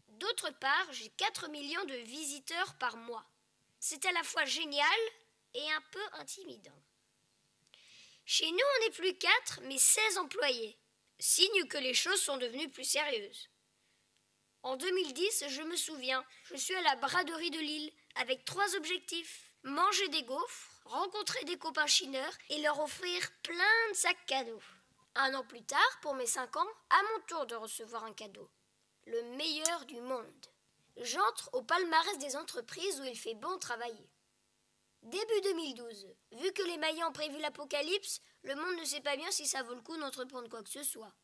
D'autre part, j'ai 4 millions de visiteurs par mois. C'est à la fois génial et un peu intimidant. Chez nous, on n'est plus 4, mais 16 employés. Signe que les choses sont devenues plus sérieuses. En 2010, je me souviens, je suis à la braderie de Lille avec 3 objectifs. Manger des gaufres, rencontrer des copains chineurs et leur offrir plein de sacs cadeaux. 1 an plus tard, pour mes 5 ans, à mon tour de recevoir un cadeau. Le meilleur du monde. J'entre au palmarès des entreprises où il fait bon travailler. Début 2012, vu que les Mayas ont prévu l'apocalypse, le monde ne sait pas bien si ça vaut le coup d'entreprendre quoi que ce soit.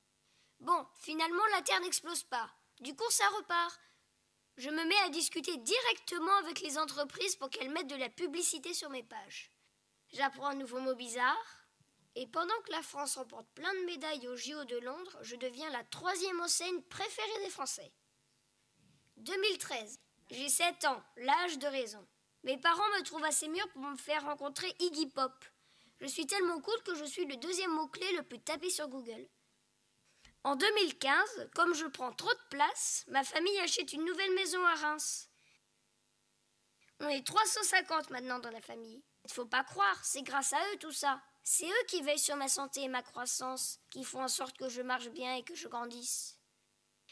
Bon, finalement la Terre n'explose pas. Du coup, ça repart. Je me mets à discuter directement avec les entreprises pour qu'elles mettent de la publicité sur mes pages. J'apprends un nouveau mot bizarre, Et pendant que la France remporte plein de médailles au JO de Londres, je deviens la 3e enseigne préférée des Français. 2013, j'ai 7 ans, l'âge de raison. Mes parents me trouvent assez mûr pour me faire rencontrer Iggy Pop. Je suis tellement cool que je suis le 2e mot-clé le plus tapé sur Google. En 2015, comme je prends trop de place, ma famille achète une nouvelle maison à Reims. On est 350 maintenant dans la famille. Il ne faut pas croire, c'est grâce à eux tout ça. C'est eux qui veillent sur ma santé et ma croissance, qui font en sorte que je marche bien et que je grandisse.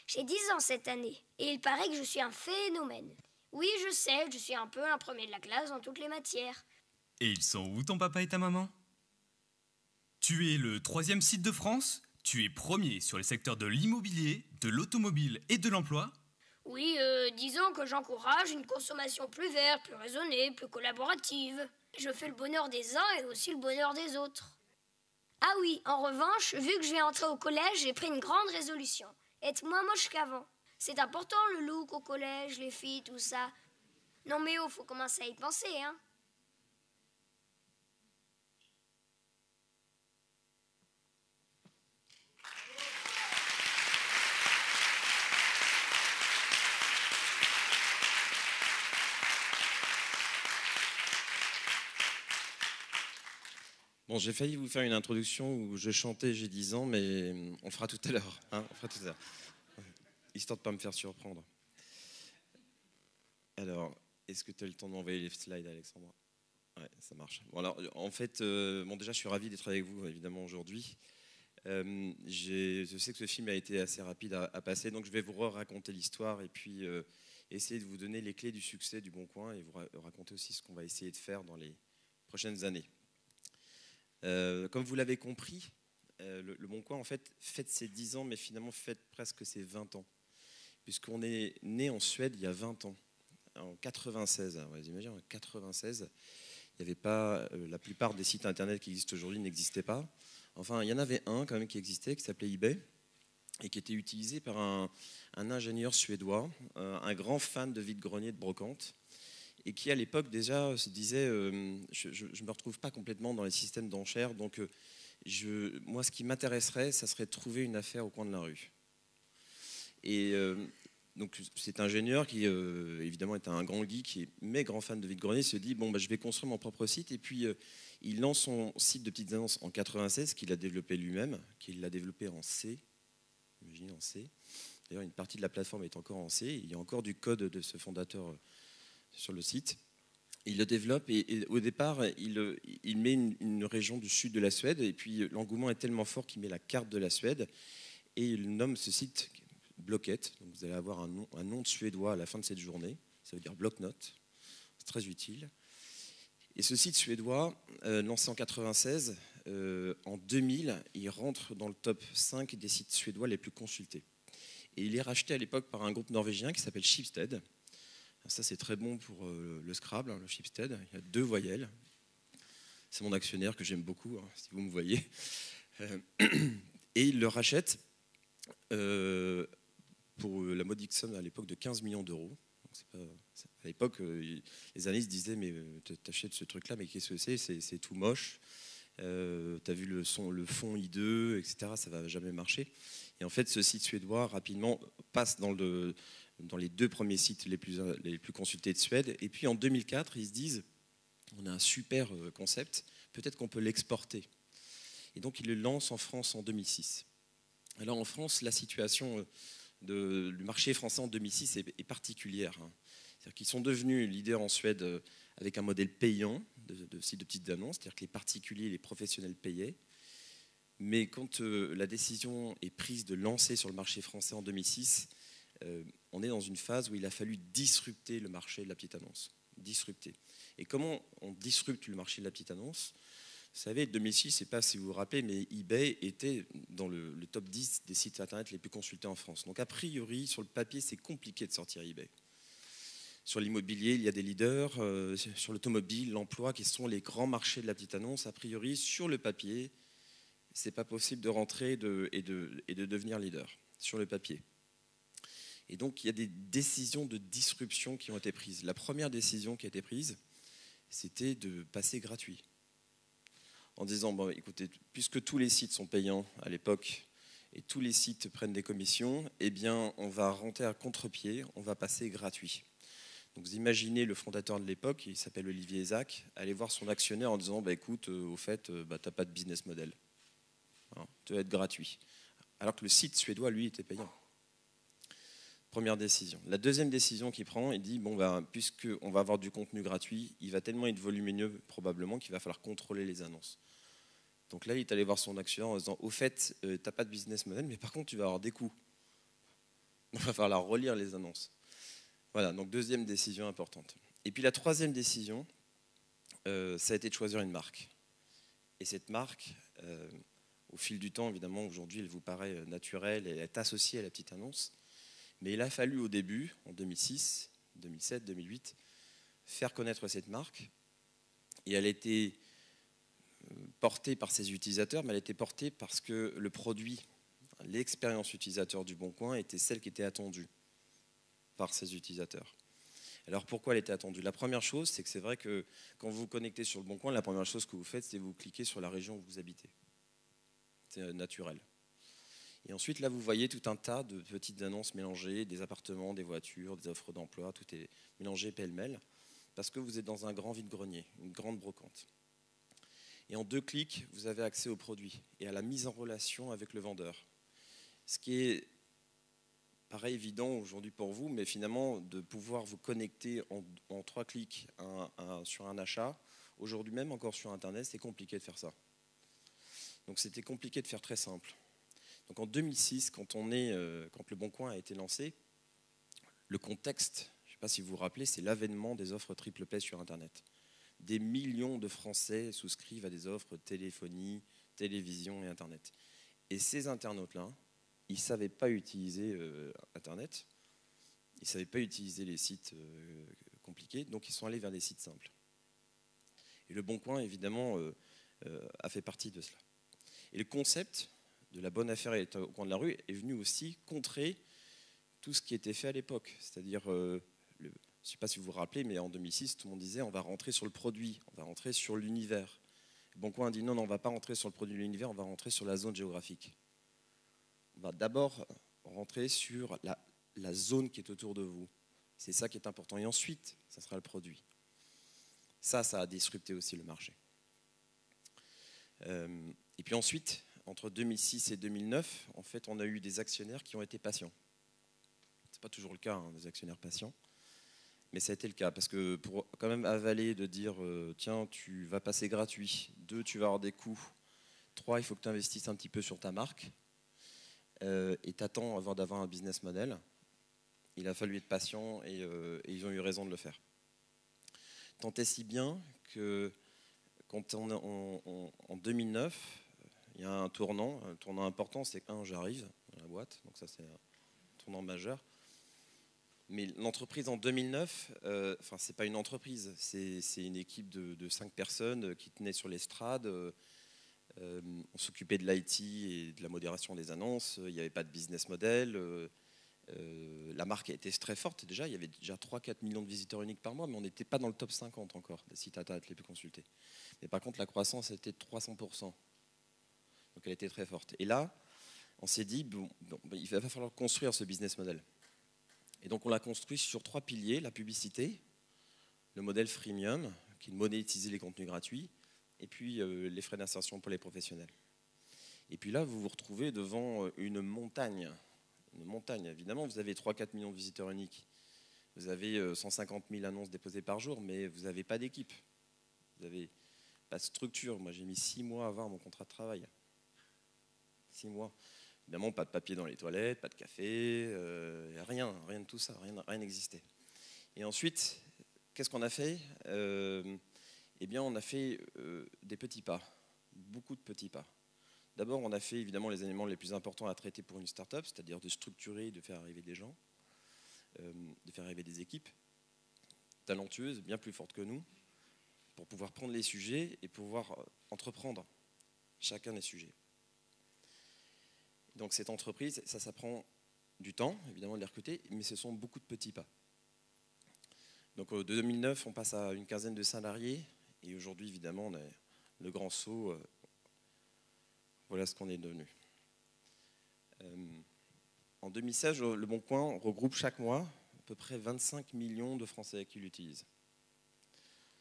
J'ai 10 ans cette année, et il paraît que je suis un phénomène. Oui, je sais, je suis un peu un premier de la classe dans toutes les matières. Et ils sont où ton papa et ta maman? Tu es le 3e site de France, tu es premier sur les secteurs de l'immobilier, de l'automobile et de l'emploi. Oui, disons que j'encourage une consommation plus verte, plus raisonnée, plus collaborative. Je fais le bonheur des uns et aussi le bonheur des autres. Ah oui, en revanche, vu que je vais entrer au collège, j'ai pris une grande résolution. Être moins moche qu'avant. C'est important le look au collège, les filles, tout ça. Non mais oh, faut commencer à y penser, hein. Bon, j'ai failli vous faire une introduction où je chantais, j'ai 10 ans, mais on le fera tout à l'heure. Hein, on fera tout à l'heure. Histoire de ne pas me faire surprendre. Alors, est-ce que tu as le temps d'envoyer les slides, Alexandra? Ouais, ça marche. Bon, alors, en fait, déjà, je suis ravi d'être avec vous, évidemment, aujourd'hui. Je sais que ce film a été assez rapide à passer, donc je vais vous raconter l'histoire et puis essayer de vous donner les clés du succès du Bon Coin et vous raconter aussi ce qu'on va essayer de faire dans les prochaines années. Comme vous l'avez compris, le Bon Coin, en fait, fête ses 10 ans, mais finalement fête presque ses 20 ans. Puisqu'on est né en Suède il y a 20 ans, en 96. Alors, vous imaginez, en 96, il n'y avait pas, la plupart des sites internet qui existent aujourd'hui n'existaient pas. Enfin, il y en avait un quand même qui existait, qui s'appelait eBay, et qui était utilisé par un ingénieur suédois, un grand fan de vide-grenier de brocante, et qui à l'époque déjà se disait je ne me retrouve pas complètement dans les systèmes d'enchères, donc moi ce qui m'intéresserait, ça serait de trouver une affaire au coin de la rue. Et donc cet ingénieur qui évidemment est un grand geek mais grand fan de vide-grenier se dit bon bah, je vais construire mon propre site, et puis il lance son site de petites annonces en 96 qu'il a développé lui-même, qu'il l'a développé en C. Imaginez, en C. D'ailleurs une partie de la plateforme est encore en C, il y a encore du code de ce fondateur sur le site. Il le développe et au départ, il met une région du sud de la Suède, et puis l'engouement est tellement fort qu'il met la carte de la Suède et il nomme ce site Blocket. Donc vous allez avoir un nom de suédois à la fin de cette journée, ça veut dire bloc-notes, c'est très utile. Et ce site suédois, lancé en 96, en 2000, il rentre dans le top 5 des sites suédois les plus consultés. Et il est racheté à l'époque par un groupe norvégien qui s'appelle Schibsted. Ça, c'est très bon pour le Scrabble, le Schibsted. Il y a 2 voyelles. C'est mon actionnaire que j'aime beaucoup, hein, si vous me voyez. Et il le rachète pour la modique somme à l'époque de 15 millions d'euros. À l'époque, les analystes disaient mais t'achètes ce truc-là, mais qu'est-ce que c'est tout moche. T'as vu le fond hideux, etc. Ça va jamais marcher. Et en fait, ce site suédois rapidement passe dans les 2 premiers sites les plus consultés de Suède. Et puis en 2004, ils se disent on a un super concept, peut-être qu'on peut l'exporter. Et donc ils le lancent en France en 2006. Alors en France, la situation du marché français en 2006 est particulière. C'est-à-dire qu'ils sont devenus leaders en Suède avec un modèle payant de sites de petites annonces, c'est-à-dire que les particuliers et les professionnels payaient. Mais quand la décision est prise de lancer sur le marché français en 2006, on est dans une phase où il a fallu disrupter le marché de la petite annonce. Disrupter. Et comment on disrupte le marché de la petite annonce? Vous savez, 2006, je ne sais pas si vous vous rappelez, mais eBay était dans le top 10 des sites internet les plus consultés en France. Donc a priori, sur le papier, c'est compliqué de sortir eBay. Sur l'immobilier, il y a des leaders. Sur l'automobile, l'emploi, qui sont les grands marchés de la petite annonce, a priori, sur le papier, ce n'est pas possible de rentrer et de devenir leader sur le papier. Et donc, il y a des décisions de disruption qui ont été prises. La première décision qui a été prise, c'était de passer gratuit. en disant, bon, écoutez, puisque tous les sites sont payants à l'époque, et tous les sites prennent des commissions, eh bien, on va rentrer à contre-pied, on va passer gratuit. Donc vous imaginez le fondateur de l'époque, il s'appelle Olivier Ezac, aller voir son actionnaire en disant, écoute, au fait, tu n'as pas de business model. Hein, tu vas être gratuit. Alors que le site suédois, lui, était payant. Première décision. La deuxième décision qu'il prend, il dit, puisqu'on va avoir du contenu gratuit, il va tellement être volumineux probablement qu'il va falloir contrôler les annonces. Donc là, il est allé voir son actionnaire en disant, au fait, tu n'as pas de business model, mais par contre, tu vas avoir des coûts. Il va falloir relire les annonces. Voilà, donc deuxième décision importante. Et puis la troisième décision, ça a été de choisir une marque. Et cette marque, au fil du temps, évidemment, aujourd'hui, elle vous paraît naturelle, elle est associée à la petite annonce. Mais il a fallu au début, en 2006, 2007, 2008, faire connaître cette marque. Et elle a été portée par ses utilisateurs, mais elle a été portée parce que le produit, l'expérience utilisateur du Boncoin était celle qui était attendue par ses utilisateurs. Alors pourquoi elle était attendue? La première chose, c'est que c'est vrai que quand vous vous connectez sur le Boncoin, la première chose que vous faites, c'est vous cliquez sur la région où vous habitez. C'est naturel. Et ensuite, là, vous voyez tout un tas de petites annonces mélangées, des appartements, des voitures, des offres d'emploi, tout est mélangé pêle-mêle, parce que vous êtes dans un grand vide-grenier, une grande brocante. Et en 2 clics, vous avez accès au produit et à la mise en relation avec le vendeur. Ce qui est pareil évident aujourd'hui pour vous, mais finalement de pouvoir vous connecter en 3 clics sur un achat, aujourd'hui même encore sur Internet, c'est compliqué de faire ça. Donc c'était compliqué de faire très simple. Donc en 2006, quand le Boncoin a été lancé, le contexte, je ne sais pas si vous vous rappelez, c'est l'avènement des offres triple play sur Internet. Des millions de Français souscrivent à des offres téléphonie, télévision et Internet. Et ces internautes-là, ils ne savaient pas utiliser Internet, ils ne savaient pas utiliser les sites compliqués, donc ils sont allés vers des sites simples. Et le Boncoin, évidemment, a fait partie de cela. Et le concept de la bonne affaire est au coin de la rue est venu aussi contrer tout ce qui était fait à l'époque. C'est-à-dire, je ne sais pas si vous vous rappelez, mais en 2006, tout le monde disait on va rentrer sur le produit, on va rentrer sur l'univers. Le Boncoin a dit non, on ne va pas rentrer sur le produit de l'univers, on va rentrer sur la zone géographique. On va d'abord rentrer sur la zone qui est autour de vous. C'est ça qui est important. Et ensuite, ça sera le produit. Ça a disrupté aussi le marché. Et puis ensuite, entre 2006 et 2009, en fait, on a eu des actionnaires qui ont été patients. Ce n'est pas toujours le cas, des actionnaires patients. Mais ça a été le cas, parce que pour quand même avaler, de dire, tiens, tu vas passer gratuit, 2, tu vas avoir des coûts, 3, il faut que tu investisses un petit peu sur ta marque, et t'attends avant d'avoir un business model. Il a fallu être patient et ils ont eu raison de le faire. Tant est si bien que quand en 2009, il y a un tournant important, c'est que j'arrive dans la boîte, donc ça c'est un tournant majeur. Mais l'entreprise en 2009, c'est pas une entreprise, c'est une équipe de 5 personnes qui tenaient sur l'estrade. On s'occupait de l'IT et de la modération des annonces, il n'y avait pas de business model, la marque était très forte déjà, il y avait déjà 3-4 millions de visiteurs uniques par mois, mais on n'était pas dans le top 50 encore des sites internet les plus consultés. Mais par contre, la croissance était de 300%, donc elle était très forte. Et là, on s'est dit, il va falloir construire ce business model. Et donc on l'a construit sur 3 piliers, la publicité, le modèle freemium, qui monétisait les contenus gratuits, et puis les frais d'insertion pour les professionnels. Et puis là, vous vous retrouvez devant une montagne. Une montagne, évidemment, vous avez 3-4 millions de visiteurs uniques. Vous avez 150 000 annonces déposées par jour, mais vous n'avez pas d'équipe. Vous n'avez pas de structure. Moi, j'ai mis 6 mois à avoir mon contrat de travail. 6 mois. Évidemment, pas de papier dans les toilettes, pas de café, rien de tout ça, rien n'existait. Et ensuite, qu'est-ce qu'on a fait ? Eh bien, on a fait des petits pas, beaucoup de petits pas. D'abord, on a fait évidemment les éléments les plus importants à traiter pour une start-up, c'est-à-dire de structurer, de faire arriver des gens, de faire arriver des équipes talentueuses, bien plus fortes que nous, pour pouvoir prendre les sujets et pouvoir entreprendre chacun des sujets. Donc cette entreprise, ça prend du temps, évidemment, de les recruter, mais ce sont beaucoup de petits pas. Donc de 2009, on passe à une quinzaine de salariés, et aujourd'hui, évidemment, le grand saut, voilà ce qu'on est devenu. En 2016, Le Bon Coin regroupe chaque mois à peu près 25 millions de Français qui l'utilisent.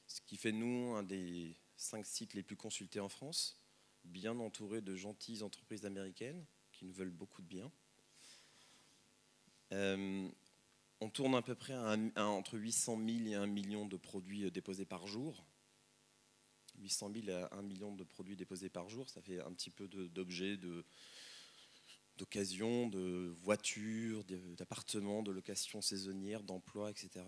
Ce qui fait de nous un des 5 sites les plus consultés en France, bien entouré de gentilles entreprises américaines qui nous veulent beaucoup de bien. On tourne à peu près entre 800 000 et 1 million de produits déposés par jour. 800 000 à 1 million de produits déposés par jour, ça fait un petit peu d'objets, d'occasions, de voitures, d'appartements, de locations saisonnières, d'emplois, etc.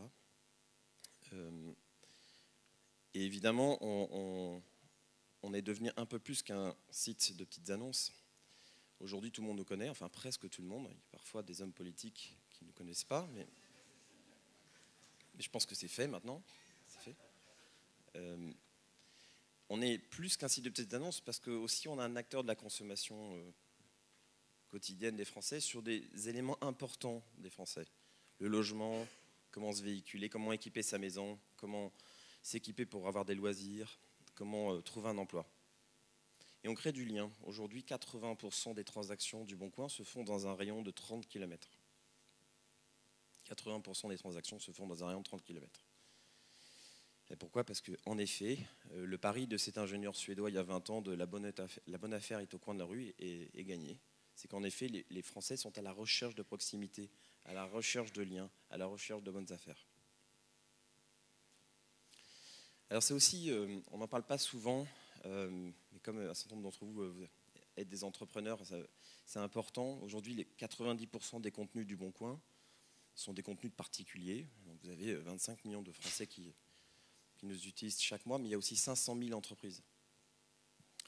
Et évidemment, on est devenu un peu plus qu'un site de petites annonces. Aujourd'hui, tout le monde nous connaît, enfin presque tout le monde. Il y a parfois des hommes politiques qui ne nous connaissent pas, mais je pense que c'est fait maintenant. C'est fait. On est plus qu'un site de petites annonces parce que aussi on a un acteur de la consommation quotidienne des Français sur des éléments importants des Français. Le logement, comment se véhiculer, comment équiper sa maison, comment s'équiper pour avoir des loisirs, comment trouver un emploi. Et on crée du lien. Aujourd'hui, 80% des transactions du Bon Coin se font dans un rayon de 30 km. 80% des transactions se font dans un rayon de 30 km. Et pourquoi ? Parce qu'en effet, le pari de cet ingénieur suédois il y a 20 ans de la bonne affaire est au coin de la rue est gagné. C'est qu'en effet, les Français sont à la recherche de proximité, à la recherche de liens, à la recherche de bonnes affaires. Alors c'est aussi, on n'en parle pas souvent, mais comme un certain nombre d'entre vous, vous êtes des entrepreneurs, c'est important. Aujourd'hui, les 90% des contenus du Bon Coin sont des contenus de particuliers. Donc vous avez 25 millions de Français qui nous utilisent chaque mois, mais il y a aussi 500 000 entreprises.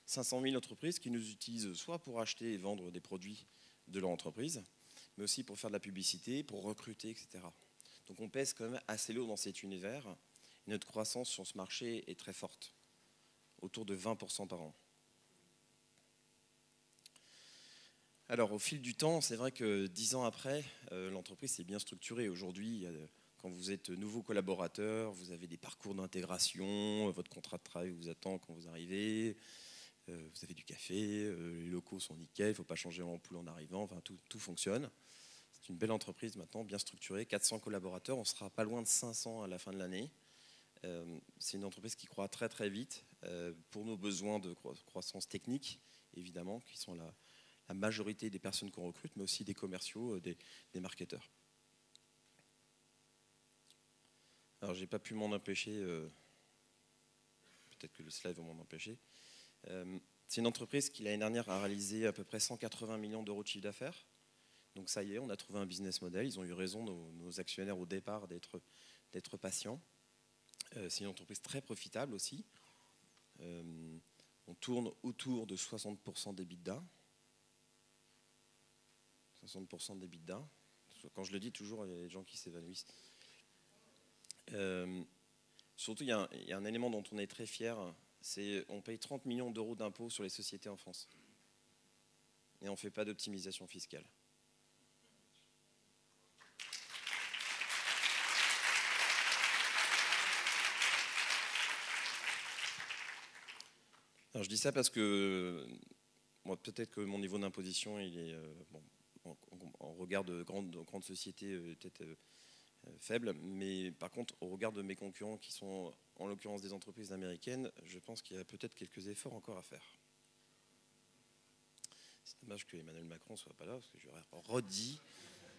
500 000 entreprises qui nous utilisent soit pour acheter et vendre des produits de leur entreprise, mais aussi pour faire de la publicité, pour recruter, etc. Donc on pèse quand même assez lourd dans cet univers. Et notre croissance sur ce marché est très forte, autour de 20% par an. Alors au fil du temps, c'est vrai que 10 ans après, l'entreprise s'est bien structurée. Aujourd'hui, quand vous êtes nouveau collaborateur, vous avez des parcours d'intégration, votre contrat de travail vous attend quand vous arrivez, vous avez du café, les locaux sont nickel, il ne faut pas changer l'ampoule en arrivant, enfin, tout fonctionne. C'est une belle entreprise maintenant, bien structurée, 400 collaborateurs, on sera pas loin de 500 à la fin de l'année. C'est une entreprise qui croît très très vite pour nos besoins de croissance technique, évidemment, qui sont la majorité des personnes qu'on recrute, mais aussi des commerciaux, des marketeurs. Alors, j'ai pas pu m'en empêcher, peut-être que le slide va m'en empêcher. C'est une entreprise qui, l'année dernière, a réalisé à peu près 180 millions d'euros de chiffre d'affaires. Donc, ça y est, on a trouvé un business model. Ils ont eu raison, nos actionnaires, au départ, d'être patients. C'est une entreprise très profitable aussi. On tourne autour de 60% d'EBITDA. 60% d'EBITDA. Quand je le dis, toujours, il y a des gens qui s'évanouissent. Surtout, il y a un élément dont on est très fier, c'est qu'on paye 30 millions d'euros d'impôts sur les sociétés en France. Et on ne fait pas d'optimisation fiscale. Alors, je dis ça parce que moi, peut-être que mon niveau d'imposition, il est en regard de grandes sociétés peut-être faible, mais par contre, au regard de mes concurrents qui sont en l'occurrence des entreprises américaines, je pense qu'il y a peut-être quelques efforts encore à faire. C'est dommage que Emmanuel Macron ne soit pas là, parce que je lui aurais redit,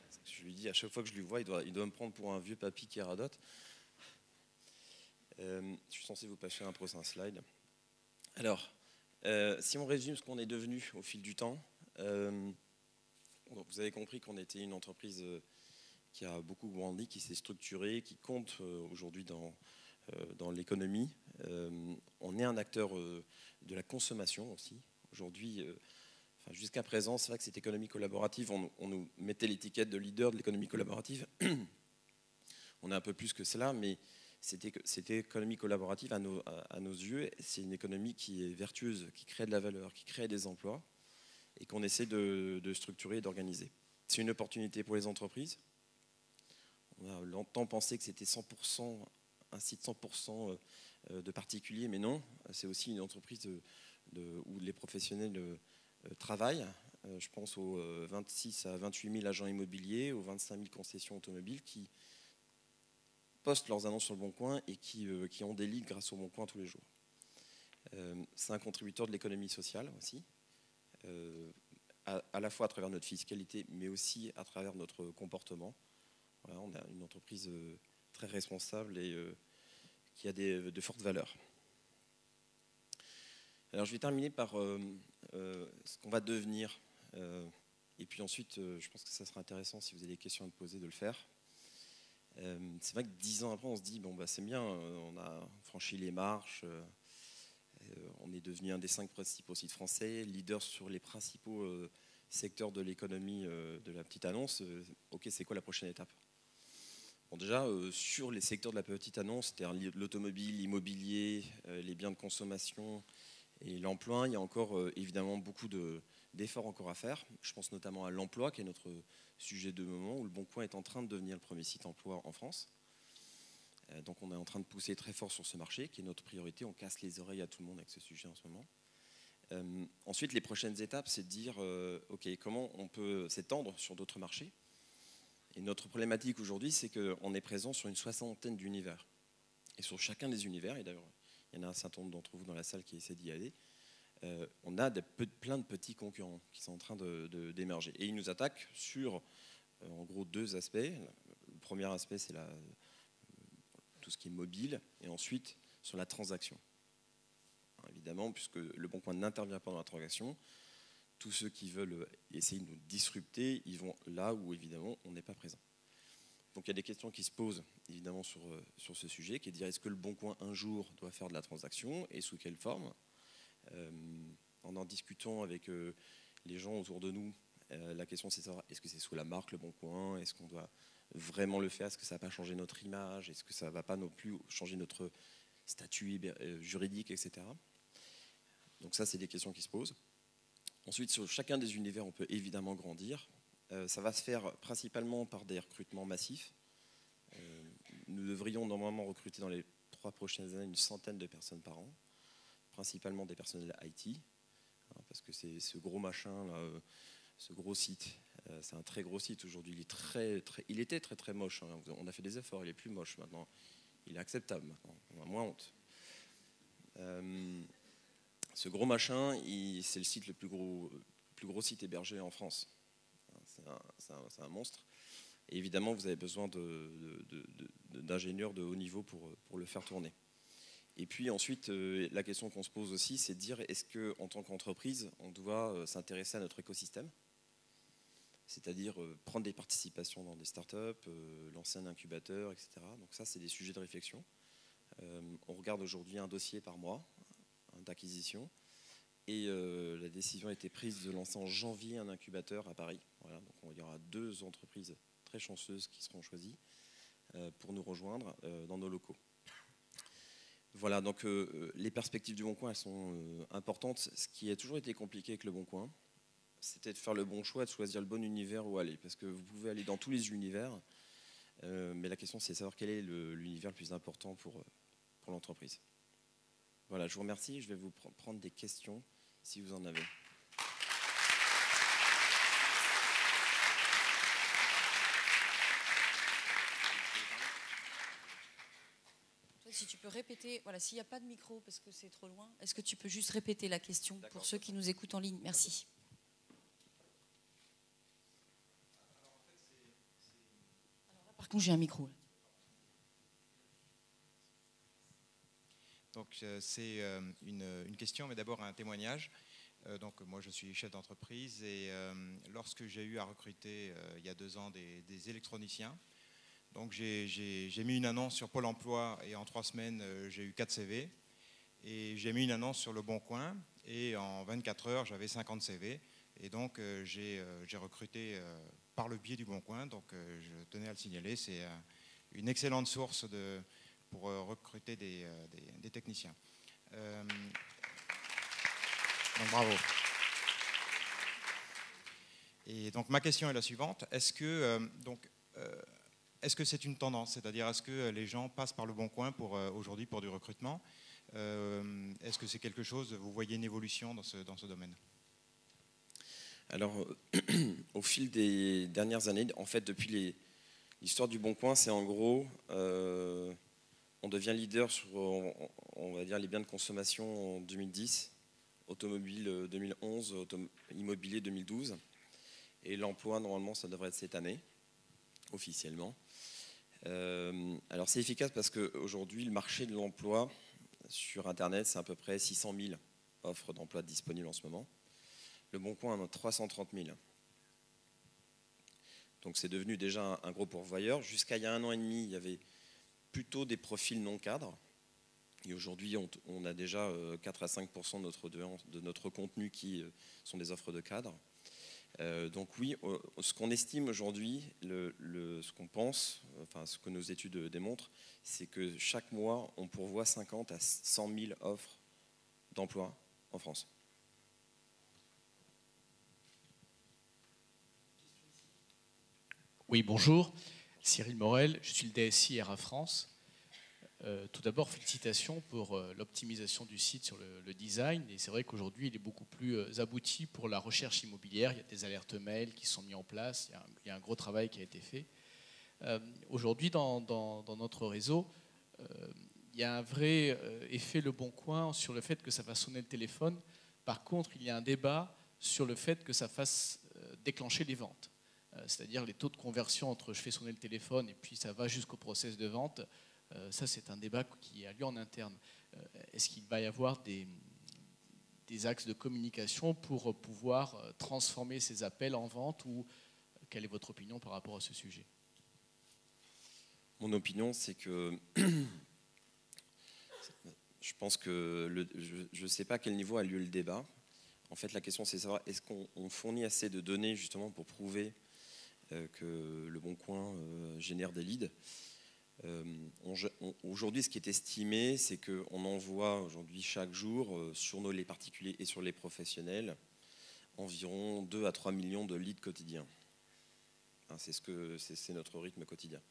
parce que je lui dis à chaque fois que je lui vois, il doit me prendre pour un vieux papy qui radote. Je suis censé vous passer un prochain slide. Alors, si on résume ce qu'on est devenu au fil du temps, vous avez compris qu'on était une entreprise qui a beaucoup grandi, qui s'est structurée, qui compte aujourd'hui dans l'économie. On est un acteur de la consommation aussi. Aujourd'hui, jusqu'à présent, c'est vrai que cette économie collaborative, on nous mettait l'étiquette de leader de l'économie collaborative. On est un peu plus que cela, mais cette économie collaborative, à nos yeux, c'est une économie qui est vertueuse, qui crée de la valeur, qui crée des emplois et qu'on essaie de structurer et d'organiser. C'est une opportunité pour les entreprises. On a longtemps pensé que c'était 100%, un site 100% de particuliers, mais non, c'est aussi une entreprise où les professionnels travaillent. Je pense aux 26 à 28 000 agents immobiliers, aux 25 000 concessions automobiles qui postent leurs annonces sur le Bon Coin et qui ont des leads grâce au Bon Coin tous les jours. C'est un contributeur de l'économie sociale aussi, à la fois à travers notre fiscalité, mais aussi à travers notre comportement. Voilà, on a une entreprise très responsable et qui a de fortes valeurs. Alors je vais terminer par ce qu'on va devenir. Et puis ensuite, je pense que ça sera intéressant, si vous avez des questions à me poser, de le faire. C'est vrai que 10 ans après, on se dit, bon, bah, c'est bien, on a franchi les marches, on est devenu un des 5 principaux sites français, leader sur les principaux secteurs de l'économie de la petite annonce. Ok, c'est quoi la prochaine étape? Bon, déjà, sur les secteurs de la petite annonce, c'est-à-dire l'automobile, l'immobilier, les biens de consommation et l'emploi, il y a encore évidemment beaucoup d'efforts encore à faire. Je pense notamment à l'emploi, qui est notre sujet de moment, où le Bon Coin est en train de devenir le premier site emploi en France. Donc on est en train de pousser très fort sur ce marché, qui est notre priorité. On casse les oreilles à tout le monde avec ce sujet en ce moment. Ensuite, les prochaines étapes, c'est de dire ok, comment on peut s'étendre sur d'autres marchés. Et notre problématique aujourd'hui, c'est qu'on est présent sur une 60aine d'univers. Et sur chacun des univers, et d'ailleurs il y en a un certain nombre d'entre vous dans la salle qui essaient d'y aller, on a plein de petits concurrents qui sont en train d'émerger. Et ils nous attaquent sur, en gros, 2 aspects. Le premier aspect, c'est tout ce qui est mobile, et ensuite sur la transaction. Évidemment, puisque le Bon Coin n'intervient pas dans la transaction, tous ceux qui veulent essayer de nous disrupter, ils vont là où, évidemment, on n'est pas présent. Donc il y a des questions qui se posent, évidemment, sur ce sujet, qui est de dire, est-ce que le Bon Coin, un jour, doit faire de la transaction, et sous quelle forme? En discutant avec les gens autour de nous, la question c'est de savoir, est-ce que c'est sous la marque Le Bon Coin? Est-ce qu'on doit vraiment le faire? Est-ce que ça ne va pas changer notre image? Est-ce que ça ne va pas non plus changer notre statut juridique, etc. Donc ça, c'est des questions qui se posent. Ensuite, sur chacun des univers, on peut évidemment grandir. Ça va se faire principalement par des recrutements massifs. Nous devrions normalement recruter dans les 3 prochaines années une centaine de personnes par an, principalement des personnels IT, parce que c'est ce gros machin, là, ce gros site, c'est un très gros site aujourd'hui. Il était très moche, hein. On a fait des efforts, il est plus moche maintenant. Il est acceptable maintenant, on a moins honte. Ce gros machin, c'est le site le plus gros site hébergé en France. C'est un monstre. Et évidemment, vous avez besoin d'ingénieurs de haut niveau pour le faire tourner. Et puis ensuite, la question qu'on se pose aussi, c'est de dire, est-ce qu'en tant qu'entreprise, on doit s'intéresser à notre écosystème? C'est-à-dire prendre des participations dans des startups, lancer un incubateur, etc. Donc ça, c'est des sujets de réflexion. On regarde aujourd'hui un dossier par mois d'acquisition. Et la décision a été prise de lancer en janvier un incubateur à Paris. Voilà, donc il y aura 2 entreprises très chanceuses qui seront choisies pour nous rejoindre dans nos locaux. Voilà, donc les perspectives du Bon Coin, elles sont importantes. Ce qui a toujours été compliqué avec le Bon Coin, c'était de faire le bon choix, de choisir le bon univers où aller. Parce que vous pouvez aller dans tous les univers, mais la question c'est de savoir quel est l'univers le plus important pour l'entreprise. Voilà, je vous remercie. Je vais vous prendre des questions si vous en avez. Si tu peux répéter, voilà, s'il n'y a pas de micro parce que c'est trop loin, est-ce que tu peux juste répéter la question pour ceux qui nous écoutent en ligne? Merci. Alors là, par contre, j'ai un micro. Donc c'est une question, mais d'abord un témoignage. Donc moi je suis chef d'entreprise et lorsque j'ai eu à recruter il y a 2 ans des électroniciens, donc j'ai mis une annonce sur Pôle emploi et en 3 semaines j'ai eu 4 CV. Et j'ai mis une annonce sur Le Bon Coin et en 24 heures j'avais 50 CV. Et donc j'ai recruté par le biais du Bon Coin, donc je tenais à le signaler, c'est une excellente source pour recruter des techniciens. Donc bravo. Et donc ma question est la suivante. Est-ce que est-ce que c'est une tendance? C'est-à-dire, est-ce que les gens passent par le Bon Coin aujourd'hui pour du recrutement? Est-ce que c'est quelque chose, vous voyez une évolution dans ce domaine? Alors, au fil des dernières années, en fait, depuis l'histoire du Bon Coin, c'est en gros, on devient leader sur, on va dire, les biens de consommation en 2010, automobile 2011, immobilier 2012, et l'emploi, normalement, ça devrait être cette année, officiellement. Alors, c'est efficace parce qu'aujourd'hui, le marché de l'emploi sur Internet, c'est à peu près 600 000 offres d'emploi disponibles en ce moment. Le Bon Coin en a 330 000. Donc c'est devenu déjà un gros pourvoyeur. Jusqu'à il y a 1 an et demi, il y avait plutôt des profils non cadres. Et aujourd'hui, on a déjà 4 à 5% de notre contenu qui sont des offres de cadres. Donc oui, ce qu'on estime aujourd'hui, ce qu'on pense, enfin ce que nos études démontrent, c'est que chaque mois, on pourvoit 50 à 100 000 offres d'emploi en France. Oui, bonjour. Cyril Morel, je suis le DSI RA France. Tout d'abord, félicitations pour l'optimisation du site sur le design. Et c'est vrai qu'aujourd'hui, il est beaucoup plus abouti pour la recherche immobilière. Il y a des alertes mail qui sont mis en place. Il y a un gros travail qui a été fait. Aujourd'hui, dans notre réseau, il y a un vrai effet Le Bon Coin sur le fait que ça fasse sonner le téléphone. Par contre, il y a un débat sur le fait que ça fasse déclencher les ventes. C'est-à-dire les taux de conversion entre je fais sonner le téléphone et puis ça va jusqu'au process de vente. Ça, c'est un débat qui a lieu en interne. Est-ce qu'il va y avoir des axes de communication pour pouvoir transformer ces appels en vente, ou quelle est votre opinion par rapport à ce sujet? Mon opinion, c'est que je pense que je ne sais pas à quel niveau a lieu le débat. En fait, la question, c'est de savoir est-ce qu'on fournit assez de données justement pour prouver que le Bon Coin génère des leads. Aujourd'hui, ce qui est estimé, c'est qu'on envoie aujourd'hui chaque jour sur les particuliers et sur les professionnels environ 2 à 3 millions de leads quotidiens. C'est notre rythme quotidien.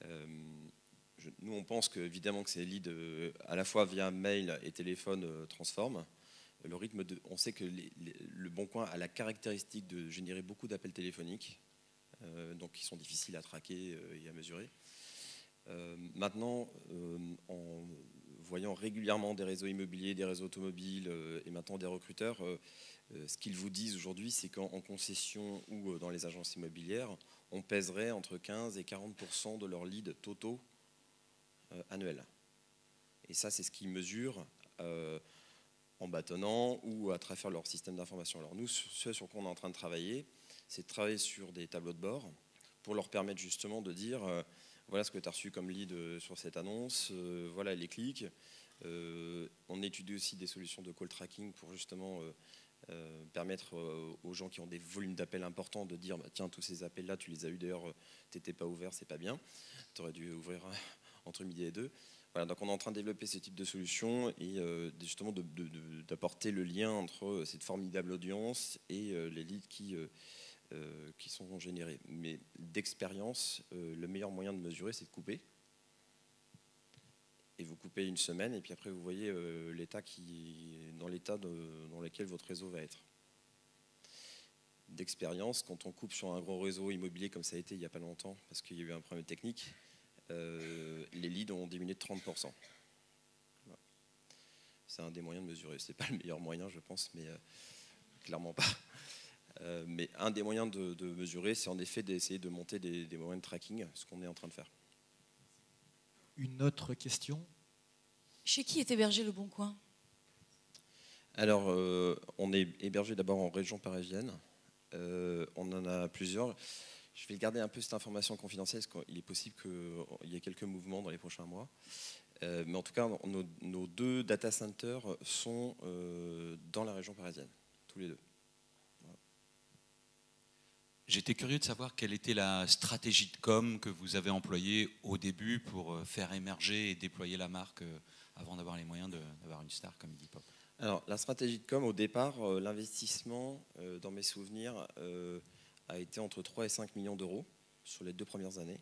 Nous, on pense évidemment que ces leads, à la fois via mail et téléphone, transforment. Le rythme on sait que le Bon Coin a la caractéristique de générer beaucoup d'appels téléphoniques, donc qui sont difficiles à traquer et à mesurer. Maintenant, en voyant régulièrement des réseaux immobiliers, des réseaux automobiles et maintenant des recruteurs, ce qu'ils vous disent aujourd'hui, c'est qu'en concession ou dans les agences immobilières, on pèserait entre 15 et 40% de leurs leads totaux annuels. Et ça, c'est ce qu'ils mesurent en bâtonnant ou à travers leur système d'information. Alors nous, ce sur quoi on est en train de travailler, c'est de travailler sur des tableaux de bord pour leur permettre justement de dire voilà ce que tu as reçu comme lead sur cette annonce, voilà les clics. On étudie aussi des solutions de call tracking pour justement permettre aux gens qui ont des volumes d'appels importants de dire bah, tiens, tous ces appels-là, tu les as eu d'ailleurs, tu n'étais pas ouvert, c'est pas bien, tu aurais dû ouvrir entre midi et 2. Voilà, donc on est en train de développer ce type de solutions et justement d'apporter le lien entre cette formidable audience et les leads qui sont générés. Mais d'expérience, le meilleur moyen de mesurer, c'est de couper. Et vous coupez une semaine, et puis après vous voyez l'état dans lequel votre réseau va être. D'expérience, quand on coupe sur un gros réseau immobilier comme ça a été il n'y a pas longtemps, parce qu'il y a eu un problème technique, les leads ont diminué de 30%. Voilà. C'est un des moyens de mesurer. Ce n'est pas le meilleur moyen, je pense, mais clairement pas. Mais un des moyens de mesurer, c'est en effet d'essayer de monter des moyens de tracking, ce qu'on est en train de faire. Une autre question? Chez qui est hébergé Le Bon Coin? Alors, on est hébergé d'abord en région parisienne. On en a plusieurs. Je vais garder un peu cette information confidentielle, parce qu'il est possible qu'il y ait quelques mouvements dans les prochains mois. Mais en tout cas, nos 2 data centers sont dans la région parisienne, tous les 2. J'étais curieux de savoir quelle était la stratégie de com que vous avez employée au début pour faire émerger et déployer la marque avant d'avoir les moyens d'avoir une star comme Iggy Pop. Alors, la stratégie de com, au départ, l'investissement, dans mes souvenirs, a été entre 3 et 5 millions d'euros sur les 2 premières années.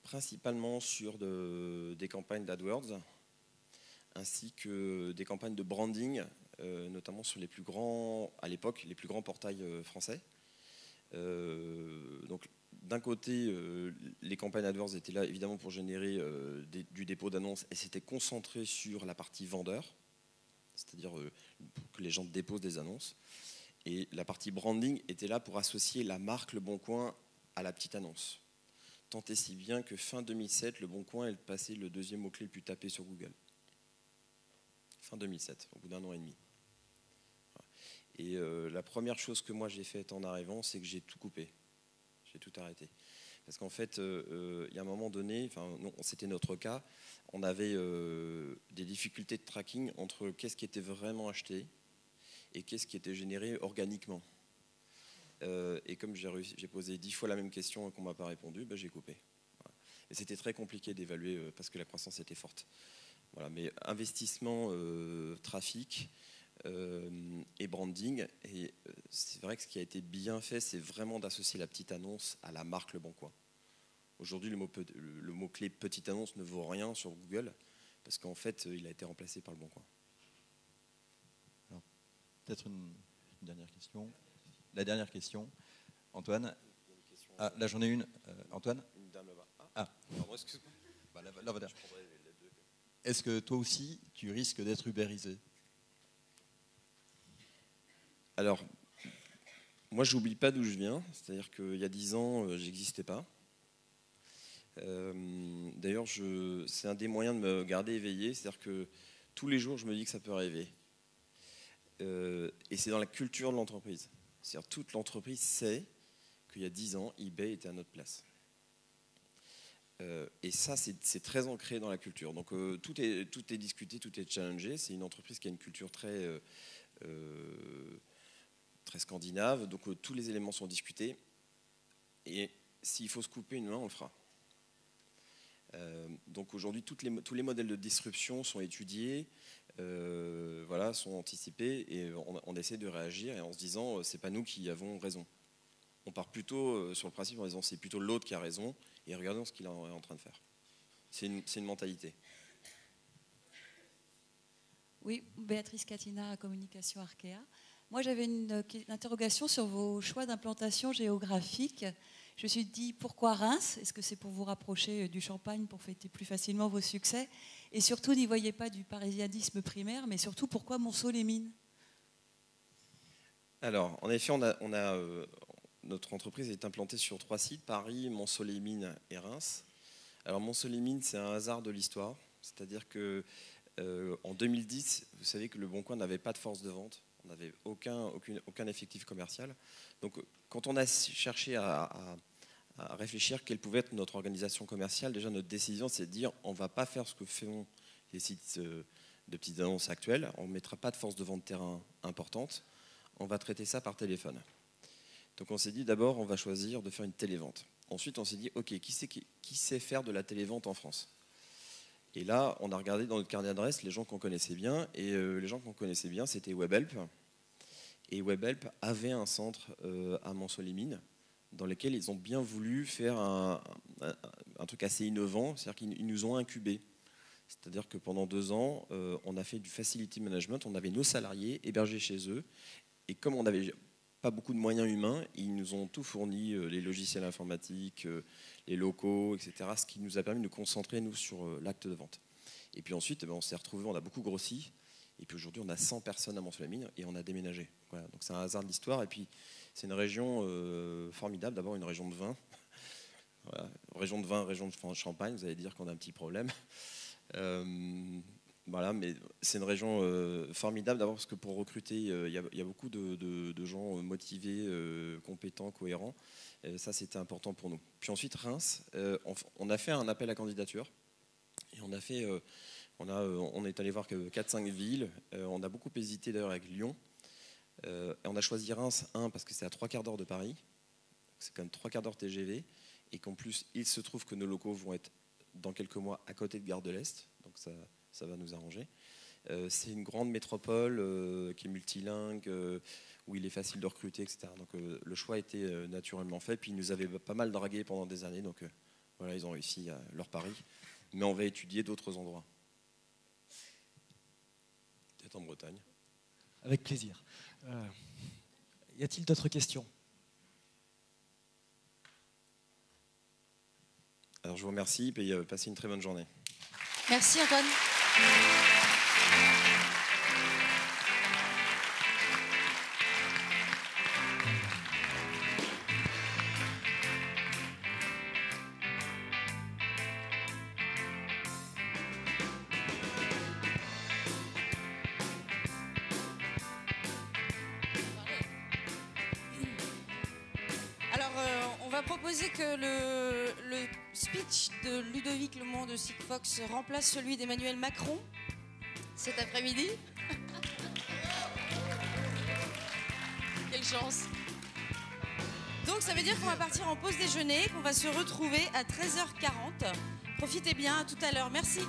principalement sur des campagnes d'AdWords, ainsi que des campagnes de branding, notamment sur les plus grands, à l'époque, les plus grands portails français. Donc, d'un côté, les campagnes AdWords étaient là évidemment pour générer du dépôt d'annonces et c'était concentré sur la partie vendeur, c'est-à-dire que les gens déposent des annonces. Et la partie branding était là pour associer la marque Le Bon Coin à la petite annonce. Tant et si bien que fin 2007, Le Bon Coin est passé le deuxième mot-clé le plus tapé sur Google. Fin 2007, au bout d'un an et demi. Et la première chose que moi j'ai faite en arrivant, c'est que j'ai tout coupé. J'ai tout arrêté. Parce qu'en fait, il y a un moment donné, c'était notre cas, on avait des difficultés de tracking entre qu'est-ce qui était vraiment acheté et qu'est-ce qui était généré organiquement. Et comme j'ai posé 10 fois la même question et qu'on ne m'a pas répondu, j'ai coupé. Voilà. Et c'était très compliqué d'évaluer parce que la croissance était forte. Voilà, mais investissement, trafic et branding. Et c'est vrai que ce qui a été bien fait, c'est vraiment d'associer la petite annonce à la marque Le Bon Coin. Aujourd'hui, le mot-clé petite annonce ne vaut rien sur Google parce qu'en fait, il a été remplacé par Le Bon Coin. Alors, peut-être une dernière question. La dernière question, Antoine. Ah, là j'en ai une. Antoine. Une dame là-bas. Ah. Pardon, excuse-moi. Là, voilà. Est-ce que toi aussi, tu risques d'être ubérisé? Alors, moi, je n'oublie pas d'où je viens. C'est-à-dire qu'il y a 10 ans, je n'existais pas. D'ailleurs, c'est un des moyens de me garder éveillé. C'est-à-dire que tous les jours, je me dis que ça peut arriver. Et c'est dans la culture de l'entreprise. C'est-à-dire toute l'entreprise sait qu'il y a 10 ans, eBay était à notre place. Et ça, c'est très ancré dans la culture. Donc tout est discuté, tout est challengé. C'est une entreprise qui a une culture très scandinave. Donc tous les éléments sont discutés. Et s'il faut se couper une main, on le fera. Donc aujourd'hui, tous les modèles de disruption sont étudiés, sont anticipés, et on essaie de réagir et en se disant c'est pas nous qui avons raison. On part plutôt sur le principe en disant c'est plutôt l'autre qui a raison et regardons ce qu'il est en train de faire. C'est une mentalité. Oui, Béatrice Catina, Communication Arkea. Moi, j'avais une interrogation sur vos choix d'implantation géographique. Je me suis dit, pourquoi Reims? Est-ce que c'est pour vous rapprocher du Champagne, pour fêter plus facilement vos succès? Et surtout, n'y voyez pas du parisianisme primaire, mais surtout, pourquoi Monceau-les-Mines? Alors, en effet, notre entreprise est implantée sur 3 sites, Paris, Monceau-les-Mines et Reims. Alors, Monceau-les-Mines, c'est un hasard de l'histoire. C'est-à-dire qu'en 2010, vous savez que Le Bon Coin n'avait pas de force de vente. On n'avait aucun effectif commercial. Donc, quand on a cherché à réfléchir quelle pouvait être notre organisation commerciale, déjà notre décision, c'est de dire on ne va pas faire ce que font les sites de petites annonces actuelles. On ne mettra pas de force de vente terrain importante. On va traiter ça par téléphone. Donc, on s'est dit d'abord, on va choisir de faire une télévente. Ensuite, on s'est dit, OK, qui sait faire de la télévente en France? Et là, on a regardé dans notre carnet d'adresses les gens qu'on connaissait bien. Et les gens qu'on connaissait bien, c'était Webhelp. Et Webhelp avait un centre à Monceau-les-Mines dans lequel ils ont bien voulu faire un truc assez innovant. C'est-à-dire qu'ils nous ont incubés. C'est-à-dire que pendant 2 ans, on a fait du facility management. On avait nos salariés hébergés chez eux. Et comme on n'avait pas beaucoup de moyens humains, ils nous ont tout fourni, les logiciels informatiques, les locaux, etc. Ce qui nous a permis de nous concentrer, nous, sur l'acte de vente. Et puis ensuite, on s'est retrouvés, on a beaucoup grossi. Et puis aujourd'hui, on a 100 personnes à Monceau-les-Mines et on a déménagé. Voilà, donc c'est un hasard de l'histoire. Et puis, c'est une région formidable. D'abord, une région de vin. Voilà, région de vin, région de Champagne. Vous allez dire qu'on a un petit problème. Voilà, mais c'est une région formidable d'abord parce que pour recruter, il y a beaucoup de gens motivés, compétents, cohérents. Ça, c'était important pour nous. Puis ensuite, Reims, on a fait un appel à candidature et on est allé voir 4-5 villes. On a beaucoup hésité d'ailleurs avec Lyon. Et on a choisi Reims, parce que c'est à 3/4 d'heure de Paris. C'est quand même 3/4 d'heure TGV. Et qu'en plus, il se trouve que nos locaux vont être dans quelques mois à côté de Gare de l'Est. Donc ça va nous arranger. C'est une grande métropole qui est multilingue, où il est facile de recruter, etc. Donc le choix a été naturellement fait. Puis il nous avait pas mal dragué pendant des années. Donc voilà, ils ont réussi leur pari. Mais on va étudier d'autres endroits. Peut-être en Bretagne. Avec plaisir. Y a-t-il d'autres questions? Alors je vous remercie et passez une très bonne journée. Merci Antoine. On va proposer que le speech de Ludovic Lemond de Sigfox remplace celui d'Emmanuel Macron cet après-midi. Quelle chance. Donc ça veut dire qu'on va partir en pause déjeuner, qu'on va se retrouver à 13h40. Profitez bien, à tout à l'heure. Merci.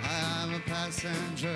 I'm a passenger